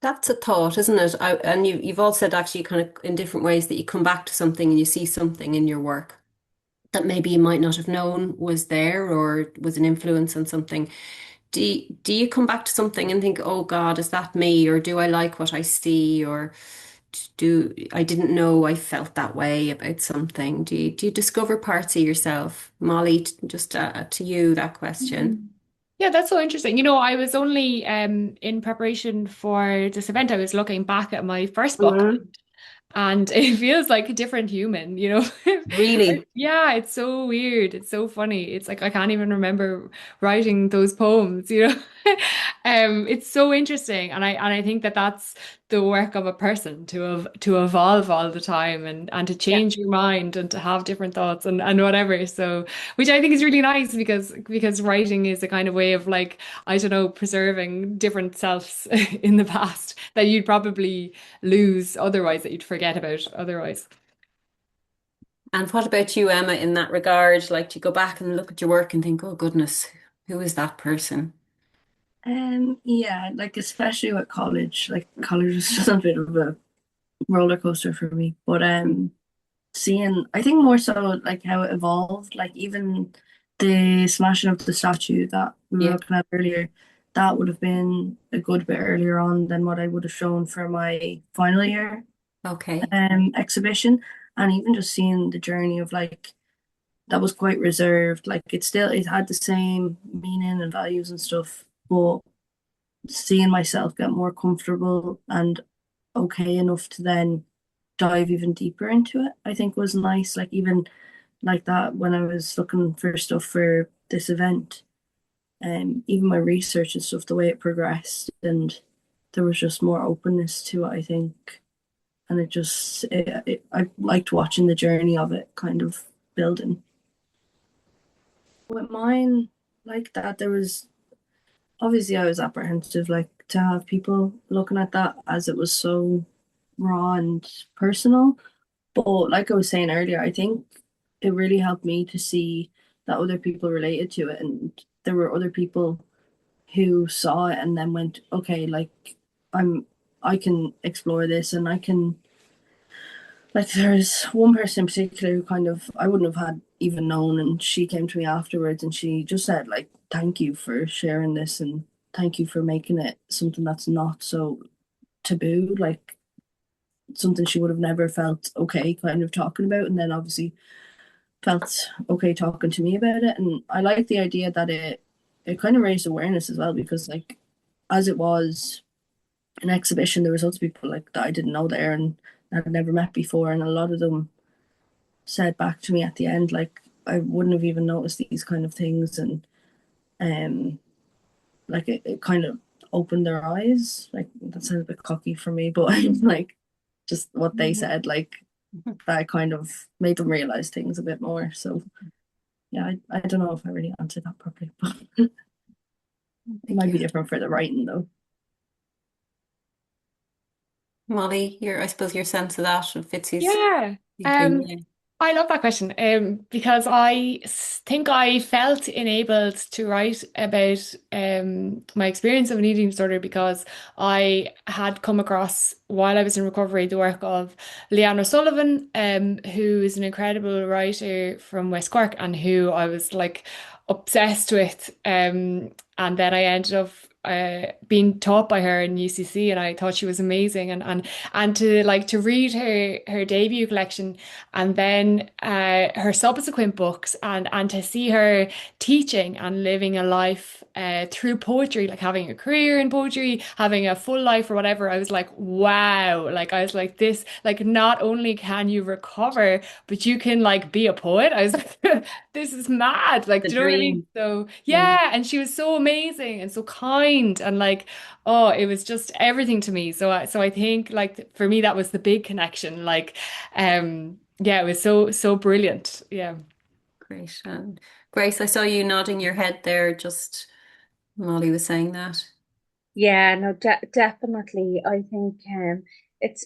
That's a thought, isn't it? And you've all said actually kind of in different ways that you come back to something and you see something in your work that maybe you might not have known was there or was an influence on something. Do you come back to something and think, oh God, is that me? Or do I like what I see? Or I didn't know I felt that way about something? Do you discover parts of yourself? Molly, just to you, that question. Mhm. Yeah, that's so interesting. I was only in preparation for this event, I was looking back at my first book. Mhm. And it feels like a different human. Really? Yeah, it's so weird. It's so funny. It's like I can't even remember writing those poems. It's so interesting, and I think that that's the work of a person to evolve all the time and to Yeah. change your mind and to have different thoughts and whatever. So, which I think is really nice because writing is a kind of way of, like, I don't know, preserving different selves in the past that you'd probably lose otherwise, that you'd forget about otherwise. And what about you, Emma, in that regard? Like, do you go back and look at your work and think, oh goodness, who is that person? Yeah, like especially with college, like college is just a bit of a roller coaster for me. But seeing, I think more so like how it evolved, like even the smashing of the statue that we were Yeah. looking at earlier, that would have been a good bit earlier on than what I would have shown for my final year Okay. exhibition. And even just seeing the journey of, like, that was quite reserved. Like it had the same meaning and values and stuff, but seeing myself get more comfortable and okay enough to then dive even deeper into it, I think was nice. Like even like that when I was looking for stuff for this event, even my research and stuff, the way it progressed, and there was just more openness to it, I think. And I liked watching the journey of it kind of building. With mine, like that, there was obviously I was apprehensive, like to have people looking at that as it was so raw and personal. But like I was saying earlier, I think it really helped me to see that other people related to it, and there were other people who saw it and then went, okay, like I'm I can explore this, and I can, like, there's one person in particular who kind of I wouldn't have had even known, and she came to me afterwards and she just said, like, thank you for sharing this, and thank you for making it something that's not so taboo, like something she would have never felt okay kind of talking about, and then obviously felt okay talking to me about it. And I like the idea that it kind of raised awareness as well, because like as it was an exhibition, there was lots of people like that I didn't know there and I'd never met before, and a lot of them said back to me at the end, like, I wouldn't have even noticed these kind of things, and um like it kind of opened their eyes. Like that sounds a bit cocky for me, but like just what they Mhm. said, like that kind of made them realize things a bit more. So yeah, I don't know if I really answered that properly, but it Thank might you. be different for the writing though. Molly, I suppose your sense of that of Fitzy's Yeah. thinking, Um, yeah. I love that question because think I felt enabled to write about my experience of an eating disorder because I had come across, while I was in recovery, the work of Leanne O'Sullivan, who is an incredible writer from West Cork and who I was like obsessed with. And then I ended up being taught by her in UCC, and I thought she was amazing. And to read her debut collection and then her subsequent books and to see her teaching and living a life through poetry, like having a career in poetry, having a full life or whatever, I was like, wow. Like I was like this, like not only can you recover, but you can like be a poet. I was like, this is mad. Like, The do you know what I mean? dream. So Yeah, yeah, and she was so amazing and so kind and like, oh, it was just everything to me. So I think like for me that was the big connection. Like, yeah, it was so brilliant. Yeah. great. And Grace, I saw you nodding your head there, just Molly was saying that. Yeah, no, definitely. I think it's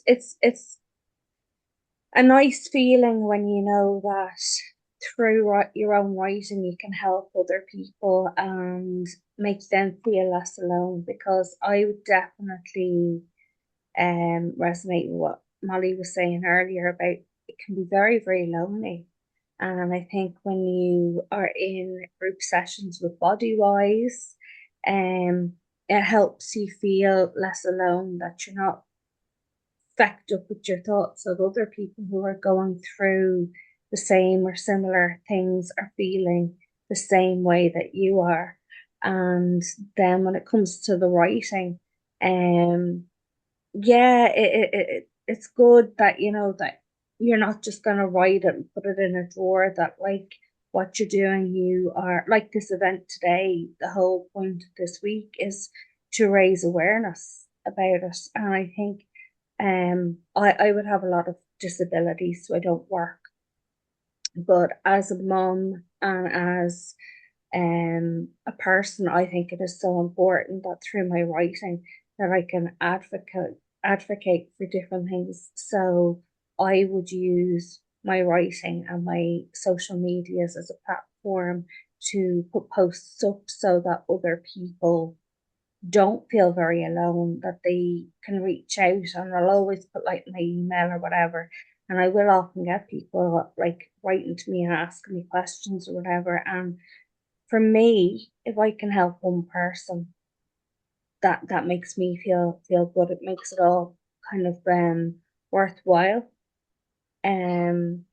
a nice feeling when you know that through your own writing you can help other people and make them feel less alone. Because I would definitely resonate with what Molly was saying earlier about it can be very, very lonely. And I think when you are in group sessions with Bodywise, um, it helps you feel less alone, that you're not fecked up with your thoughts of other people who are going through the same or similar things or feeling the same way that you are. And then when it comes to the writing, um, yeah, it's good that you know that you're not just gonna write it and put it in a drawer, that like what you're doing, you are like this event today, the whole point of this week is to raise awareness about it. And I think I would have a lot of disabilities, so I don't work. But as a mom and as a person, I think it is so important that through my writing that I can advocate for different things. So I would use my writing and my social medias as a platform to put posts up so that other people don't feel very alone, that they can reach out, and I'll always put like my email or whatever. And I will often get people like writing to me and asking me questions or whatever. And for me, if I can help one person, that makes me feel good. It makes it all kind of worthwhile. Um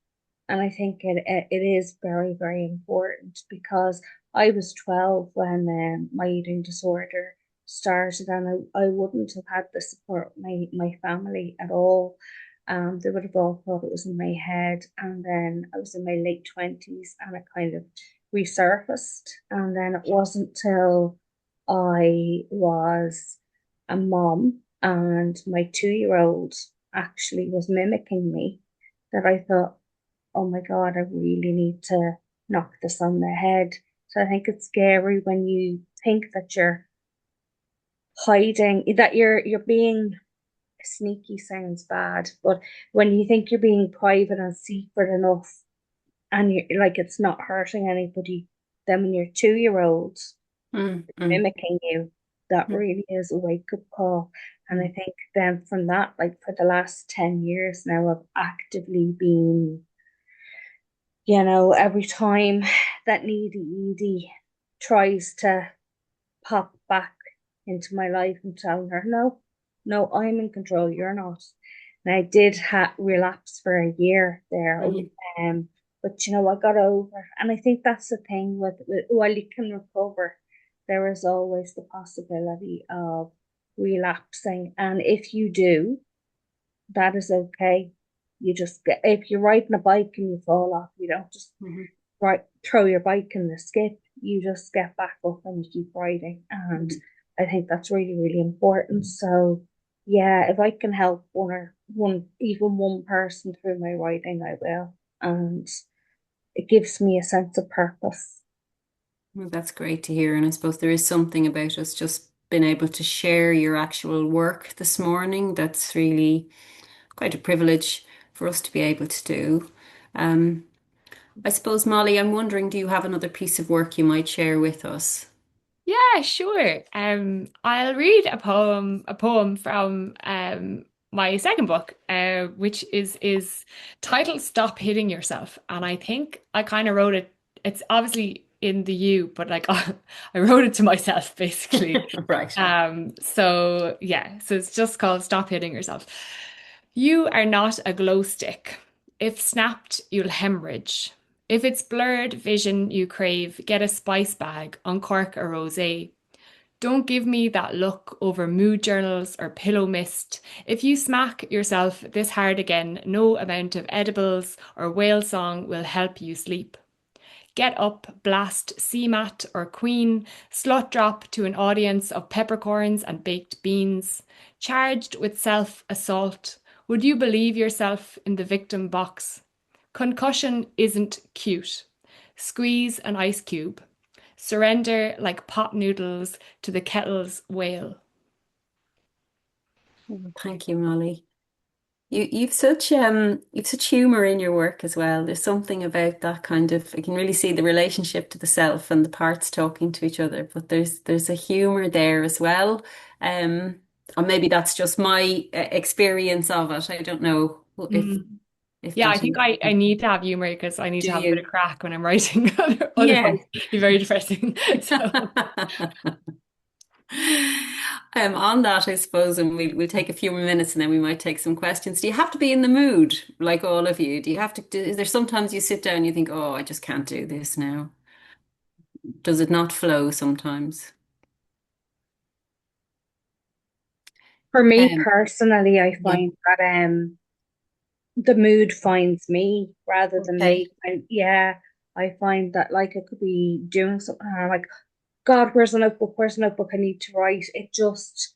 and I think it is very, very important, because I was 12 when my eating disorder started, and I wouldn't have had the support of my family at all. They would have all thought it was in my head. And then I was in my late 20s and it kind of resurfaced. And then it wasn't till I was a mom and my 2 year old actually was mimicking me that I thought, oh my God, I really need to knock this on the head. So I think it's scary when you think that you're hiding, that you're being sneaky, sounds bad, but when you think you're being private and secret enough and you're like it's not hurting anybody, then when your 2 year old Mm, mm, mimicking you, that mm, really is a wake up call. And I mm. think then from that, like for the last 10 years now, I've actively been, every time that needy Edie tries to pop back into my life, and telling her, no, no, I'm in control, you're not. And I did relapse for a year there. Mhm. But I got over it. And I think that's the thing with while you can recover, there is always the possibility of relapsing. And if you do, that is okay. You just get, if you're riding a bike and you fall off, you don't just Mhm. throw your bike in the skip. You just get back up and you keep riding. And Mhm. I think that's really, really important. So yeah, if I can help even one person through my riding, I will. And it gives me a sense of purpose. Well, that's great to hear. And I suppose there is something about us just being able to share your actual work this morning that's really quite a privilege for us to be able to do. Um, I suppose, Molly, I'm wondering, do you have another piece of work you might share with us? Yeah, sure. I'll read a poem from my second book, which is titled "Stop Hitting Yourself," and I think I kind of wrote it. It's obviously in the you, but like I wrote it to myself basically. Right. So yeah, so it's just called "Stop Hitting Yourself." You are not a glow stick. If snapped, you'll hemorrhage. If it's blurred vision you crave, get a spice bag, uncork a rosé. Don't give me that look over mood journals or pillow mist. If you smack yourself this hard again, no amount of edibles or whale song will help you sleep. Get up, blast CMAT or Queen, slut drop to an audience of peppercorns and baked beans. Charged with self assault, would you believe yourself in the victim box? Concussion isn't cute. Squeeze an ice cube. Surrender like pot noodles to the kettle's wail. Thank you, Molly. You've such humor in your work as well. There's something about that kind of, I can really see the relationship to the self and the parts talking to each other, but there's a humor there as well. Um, or maybe that's just my experience of it. I don't know Mm. if Yeah, I that think is. I need to have humor because I need Do to have a bit of you? crack when I'm writing. Yeah. Otherwise, it'd be very depressing. So, On that, I suppose, and we'll take a few more minutes and then we might take some questions. Do you have to be in the mood, like all of you? Do you have to is there sometimes you sit down and you think, oh, I just can't do this now? Does it not flow sometimes? For me Um, personally, I yeah. find that the mood finds me rather than Okay. me. And yeah, I find that like I could be doing something and I'm like, God, where's the notebook? Where's the notebook? I need to write. It just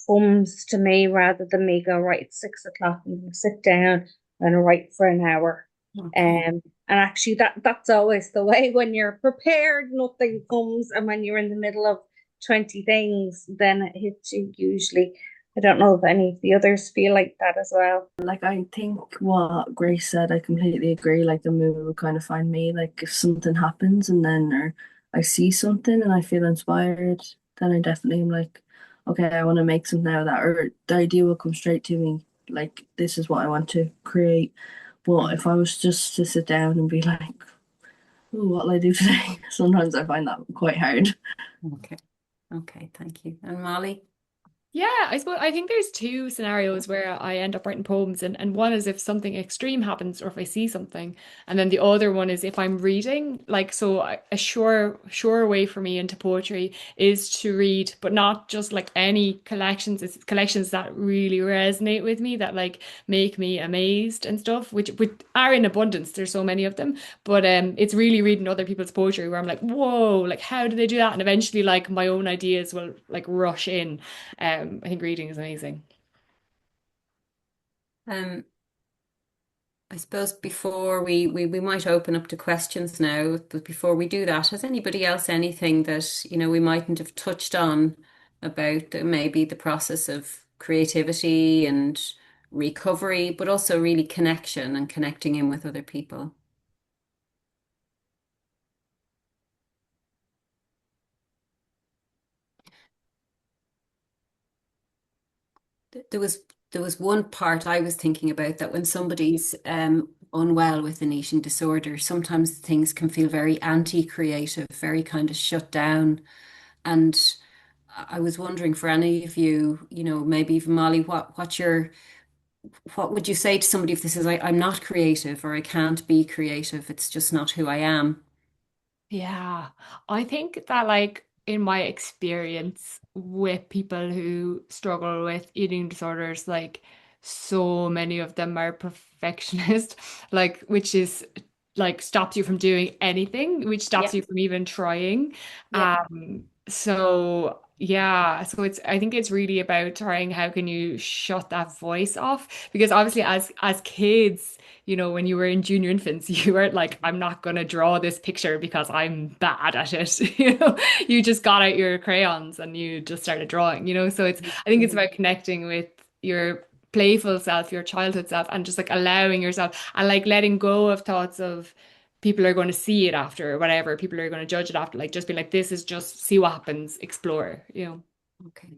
comes to me rather than me go, right, it's 6 o'clock and I'm gonna sit down and write for an hour. Okay. And actually that's always the way when you're prepared, nothing comes, and when you're in the middle of 20 things, then it hits you usually. I don't know if any of the others feel like that as well. Like I think what Grace said, I completely agree. Like the movie will kind of find me. Like if something happens and then or I see something and I feel inspired, then I definitely am like, okay, I want to make something out of that, or the idea will come straight to me. Like this is what I want to create. But if I was just to sit down and be like, oh, what'll I do today? Sometimes I find that quite hard. Okay. Okay. Thank you. And Molly? yeah, I think there's two scenarios where I end up writing poems, and one is if something extreme happens or if I see something, and then the other one is if I'm reading. Like, so a sure way for me into poetry is to read, but not just like any collections. It's collections that really resonate with me, that like make me amazed and stuff, which are in abundance. There's so many of them, but it's really reading other people's poetry where I'm like, whoa, like how did they do that? And eventually, like my own ideas will like rush in. I think reading is amazing. Um, I suppose before we might open up to questions now, but before we do that, has anybody else anything that, we mightn't have touched on about maybe the process of creativity and recovery, but also really connection and connecting in with other people? There was there was one part I was thinking about that when somebody's unwell with an eating disorder, sometimes things can feel very anti-creative, very kind of shut down. And I was wondering for any of you, maybe even Molly, what would you say to somebody if this is I'm not creative or I can't be creative, it's just not who I am. Yeah, I think that like in my experience with people who struggle with eating disorders, like so many of them are perfectionist, like which is like stops you from doing anything, which stops Yeah, you from even trying. yeah. So yeah, so it's I think it's really about trying how can you shut that voice off because obviously as kids when you were in junior infants, you weren't like, I'm not gonna draw this picture because I'm bad at it. You just got out your crayons and you just started drawing. So I think it's Mhm. about connecting with your playful self, your childhood self, and just like allowing yourself and like letting go of thoughts of people are going to see it after or whatever, people are going to judge it after, like just be like, this is just see what happens, explore, you know. Okay.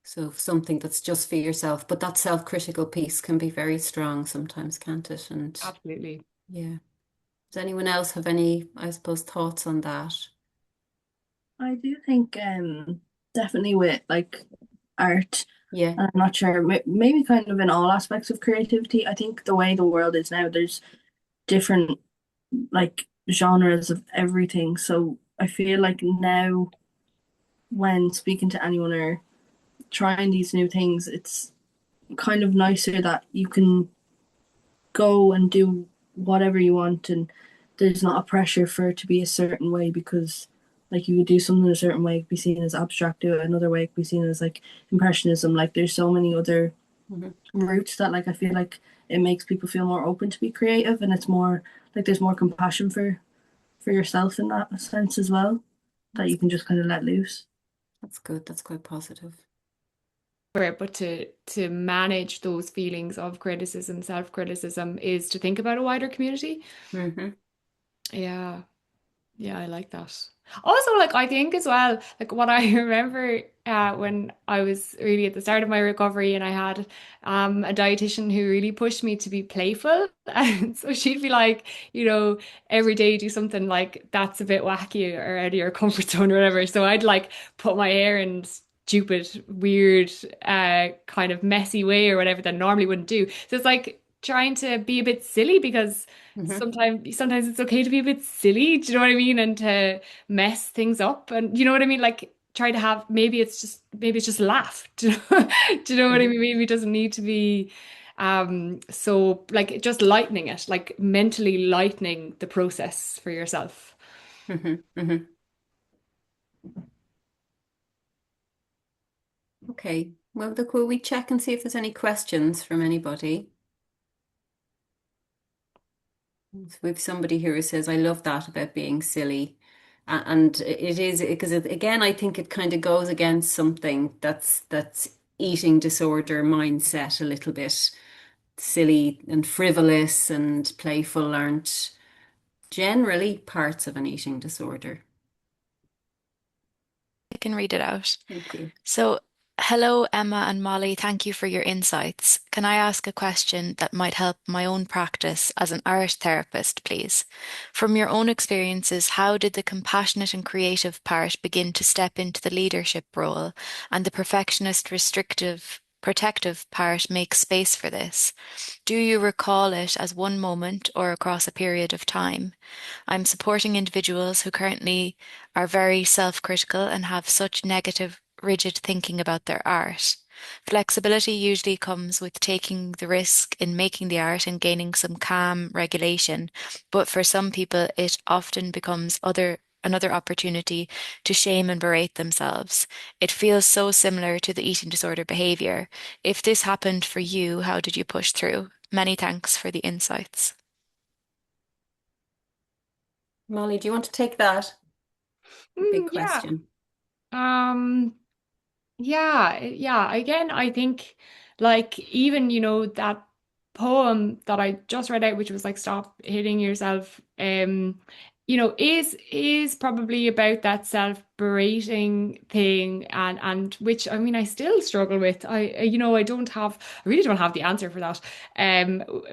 So something that's just for yourself, but that self-critical piece can be very strong sometimes, can't it? And Absolutely. yeah. Does anyone else have any, I suppose, thoughts on that? I do think definitely with like art, Yeah. and I'm not sure, maybe kind of in all aspects of creativity. I think the way the world is now, there's different like genres of everything. So I feel like now when speaking to anyone or trying these new things, it's kind of nicer that you can go and do whatever you want, and there's not a pressure for it to be a certain way, because like you could do something a certain way, it could be seen as abstract, do it another way, it could be seen as like impressionism. Like there's so many other Hmm. routes that like I feel like it makes people feel more open to be creative, and it's more like there's more compassion for yourself in that sense as well, that That's you can just kind of let loose. that's good. That's quite positive. For it, but to manage those feelings of criticism, self-criticism, is to think about a wider community. Hmm. Yeah. Yeah, I like that. Also, like I think as well, like what I remember when I was really at the start of my recovery, and I had a dietitian who really pushed me to be playful. And so she'd be like, every day do something like that's a bit wacky or out of your comfort zone or whatever. So I'd like put my hair in stupid, weird, kind of messy way or whatever that I normally wouldn't do. So it's like trying to be a bit silly, because Hmm. sometimes it's okay to be a bit silly, do you know what I mean? And to mess things up, and you know what I mean? Like try to have, maybe it's just laugh. Do you know, do you know what I Hmm. mean? Maybe it doesn't need to be so like just lightening it, like mentally lightening the process for yourself. Hmm. Hmm. Okay. Well, look, will we check and see if there's any questions from anybody? So we have somebody here who says, I love that about being silly. And it is because again, I think it kind of goes against something that's eating disorder mindset a little bit. Silly and frivolous and playful aren't generally parts of an eating disorder. I can read it out. Thank you. So, hello, Emma and Molly. Thank you for your insights. Can I ask a question that might help my own practice as an art therapist, please? From your own experiences, how did the compassionate and creative part begin to step into the leadership role, and the perfectionist, restrictive, protective part make space for this? Do you recall it as one moment or across a period of time? I'm supporting individuals who currently are very self-critical and have such negative, rigid thinking about their art. Flexibility usually comes with taking the risk in making the art and gaining some calm regulation, but for some people it often becomes another opportunity to shame and berate themselves. It feels so similar to the eating disorder behavior. If this happened for you, how did you push through? Many thanks for the insights. Molly, do you want to take that? A big Yeah. question. Um, yeah. Again, I think like even, that poem that I just read out, which was like stop hitting yourself, is probably about that self-berating thing, and which I mean I still struggle with. I really don't have the answer for that.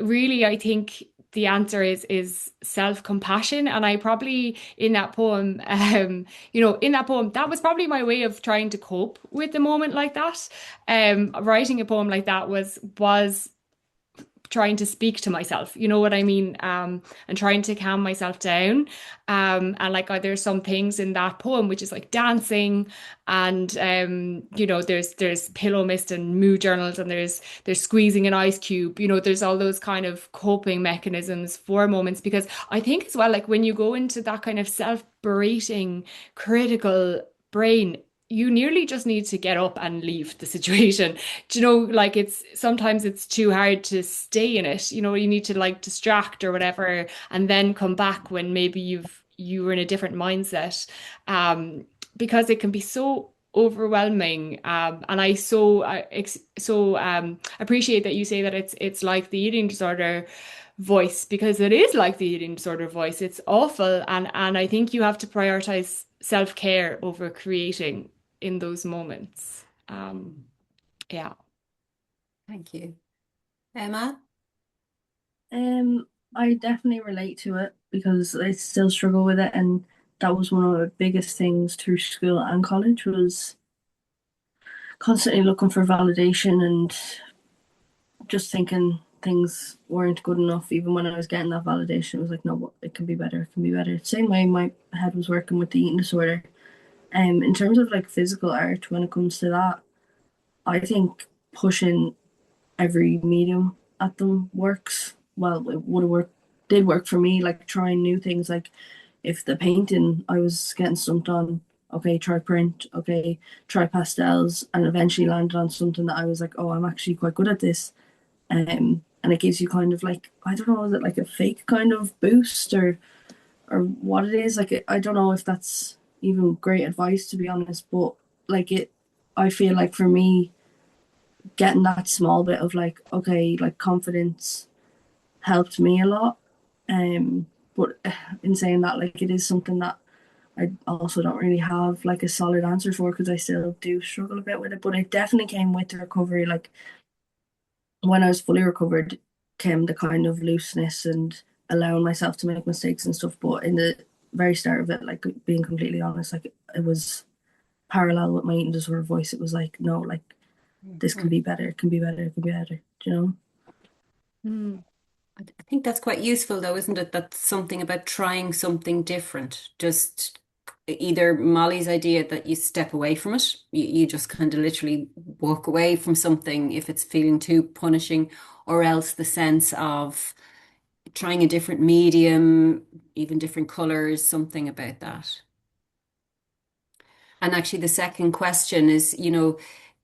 Really I think the answer is self-compassion, and I probably in that poem that was probably my way of trying to cope with a moment like that. Writing a poem like that was trying to speak to myself, you know what I mean? And trying to calm myself down. And like there's some things in that poem which is like dancing, and there's pillow mist and mood journals, and there's squeezing an ice cube. There's all those kind of coping mechanisms for moments, because I think as well, like when you go into that kind of self-berating, critical brain, you nearly just need to get up and leave the situation. Do you know, like sometimes it's too hard to stay in it. You need to like distract or whatever, and then come back when maybe you were in a different mindset. Because it can be so overwhelming. And I appreciate that you say that it's like the eating disorder voice, because it is like the eating disorder voice. It's awful, and I think you have to prioritize self-care over creating in those moments. Yeah. Thank you. Emma? Um, I definitely relate to it because I still struggle with it, and that was one of the biggest things through school and college was constantly looking for validation and just thinking things weren't good enough. Even when I was getting that validation, it was like, no, it can be better. It can be better. Same way my head was working with the eating disorder. In terms of like physical art, when it comes to that, I think pushing every medium at them works. Well, it would have worked, did work for me, like trying new things. Like if the painting I was getting stumped on, okay, try print, okay, try pastels, and eventually landed on something that I was like, oh, I'm actually quite good at this. And it gives you kind of like, I don't know, is it like a fake kind of boost or what it is? Like I don't know if that's even great advice to be honest, but like I feel like for me getting that small bit of like, okay, like confidence helped me a lot. But in saying that, like it is something that I also don't really have like a solid answer for because I still do struggle a bit with it. But it definitely came with the recovery. Like when I was fully recovered, came the kind of looseness and allowing myself to make mistakes and stuff. But in the very start of it, like being completely honest, like it was parallel with my eating disorder voice. It was like, no, like this can Mhm. be better, it can be better, it can be better. Do you know? Mm. I think that's quite useful though, isn't it? That's something about trying something different. Just either Molly's idea that you step away from it, you just kind of literally walk away from something if it's feeling too punishing, or else the sense of trying a different medium, even different colors, something about that. And actually, the second question is,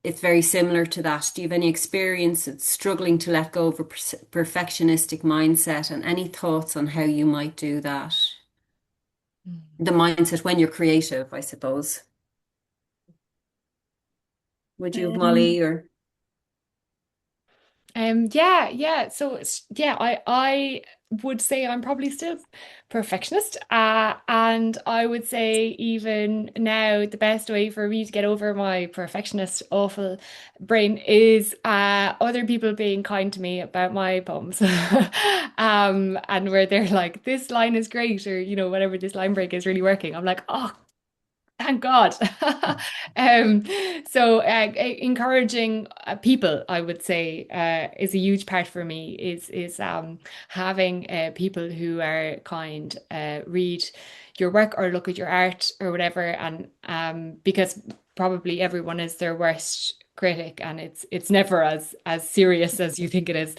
it's very similar to that. Do you have any experience at struggling to let go of a perfectionistic mindset, and any thoughts on how you might do that? The mindset when you're creative, I suppose. Would you have, Um, Molly, or Yeah. So yeah, I would say I'm probably still perfectionist. And I would say even now the best way for me to get over my perfectionist awful brain is other people being kind to me about my poems. And where they're like, this line is great, or whatever, this line break is really working. I'm like, oh, thank God. Um, so encouraging people, I would say, is a huge part for me. Is having people who are kind, read your work or look at your art or whatever, and because probably everyone is their worst critic, and it's never as serious as you think it is.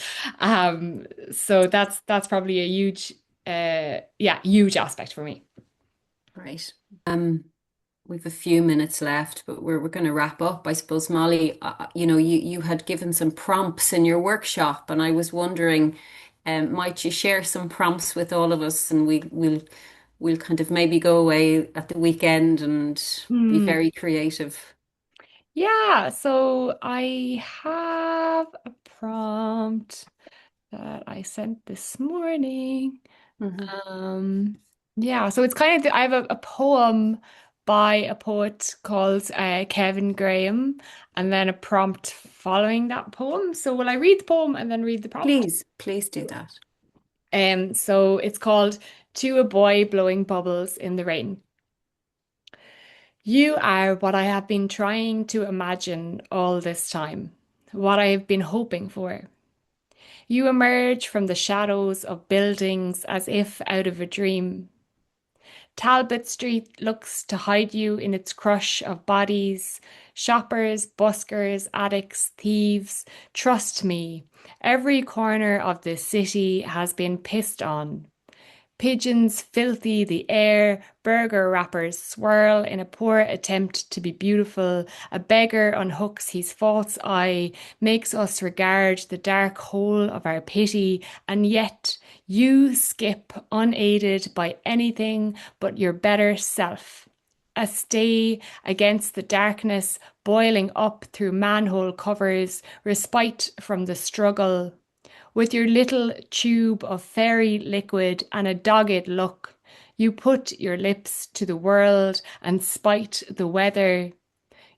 So that's probably a huge, yeah, huge aspect for me. right? We've a few minutes left, but we're going to wrap up. I suppose, Molly, you had given some prompts in your workshop, and I was wondering, might you share some prompts with all of us, and we'll kind of maybe go away at the weekend and be Hmm. very creative. Yeah, so I have a prompt that I sent this morning. Hmm. Um, yeah, so it's kind of I have a poem by a poet called Kevin Graham, and then a prompt following that poem. So will I read the poem and then read the prompt? Please do that. So it's called To a Boy Blowing Bubbles in the Rain. You are what I have been trying to imagine all this time, what I have been hoping for. You emerge from the shadows of buildings as if out of a dream. Talbot Street looks to hide you in its crush of bodies, shoppers, buskers, addicts, thieves. Trust me, every corner of this city has been pissed on. Pigeons filthy the air, burger wrappers swirl in a poor attempt to be beautiful. A beggar unhooks his false eye, makes us regard the dark hole of our pity, and yet you skip unaided by anything but your better self. a stay against the darkness, boiling up through manhole covers, respite from the struggle. With your little tube of fairy liquid and a dogged look, you put your lips to the world and spite the weather.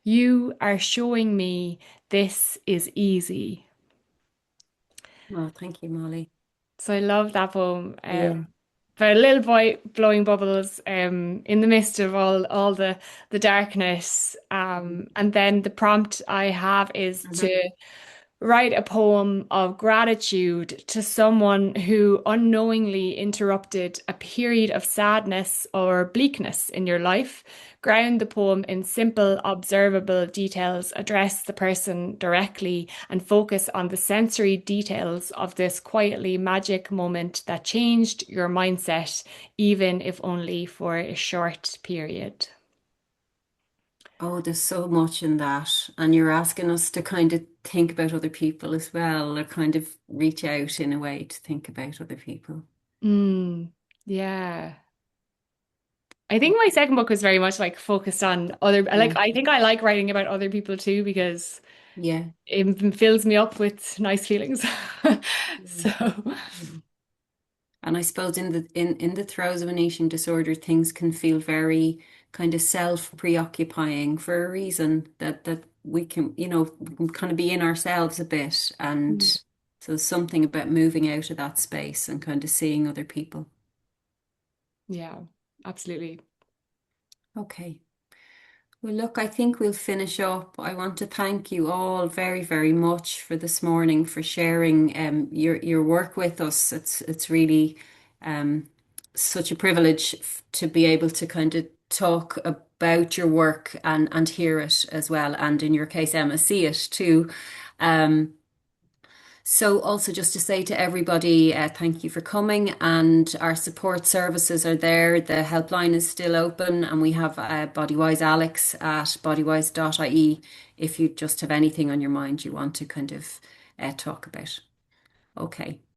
You are showing me this is easy. Oh, thank you, Molly. So I love that poem. Yeah. About a little boy blowing bubbles in the midst of all the darkness. And then the prompt I have is Mhm. to write a poem of gratitude to someone who unknowingly interrupted a period of sadness or bleakness in your life. Ground the poem in simple, observable details, address the person directly, and focus on the sensory details of this quietly magic moment that changed your mindset, even if only for a short period. Oh, there's so much in that. And you're asking us to kind of think about other people as well, or kind of reach out in a way to think about other people. Mm, yeah. I think my second book was very much like focused on other, Yeah. I think I like writing about other people too because Yeah. it fills me up with nice feelings. Yeah. So, Yeah. And I suppose in the throes of an eating disorder, things can feel very kind of self-preoccupying for a reason that we can, we can kind of be in ourselves a bit. And mm, so something about moving out of that space and kind of seeing other people. yeah, absolutely. Okay. Well, look, I think we'll finish up. I want to thank you all very, very much for this morning, for sharing your work with us. It's really such a privilege to be able to kind of talk about your work and hear it as well, and in your case, Emma, see it too. Um, so also just to say to everybody, thank you for coming, and our support services are there. The helpline is still open, and we have Bodywise Alex at bodywise.ie if you just have anything on your mind you want to kind of talk about. Okay.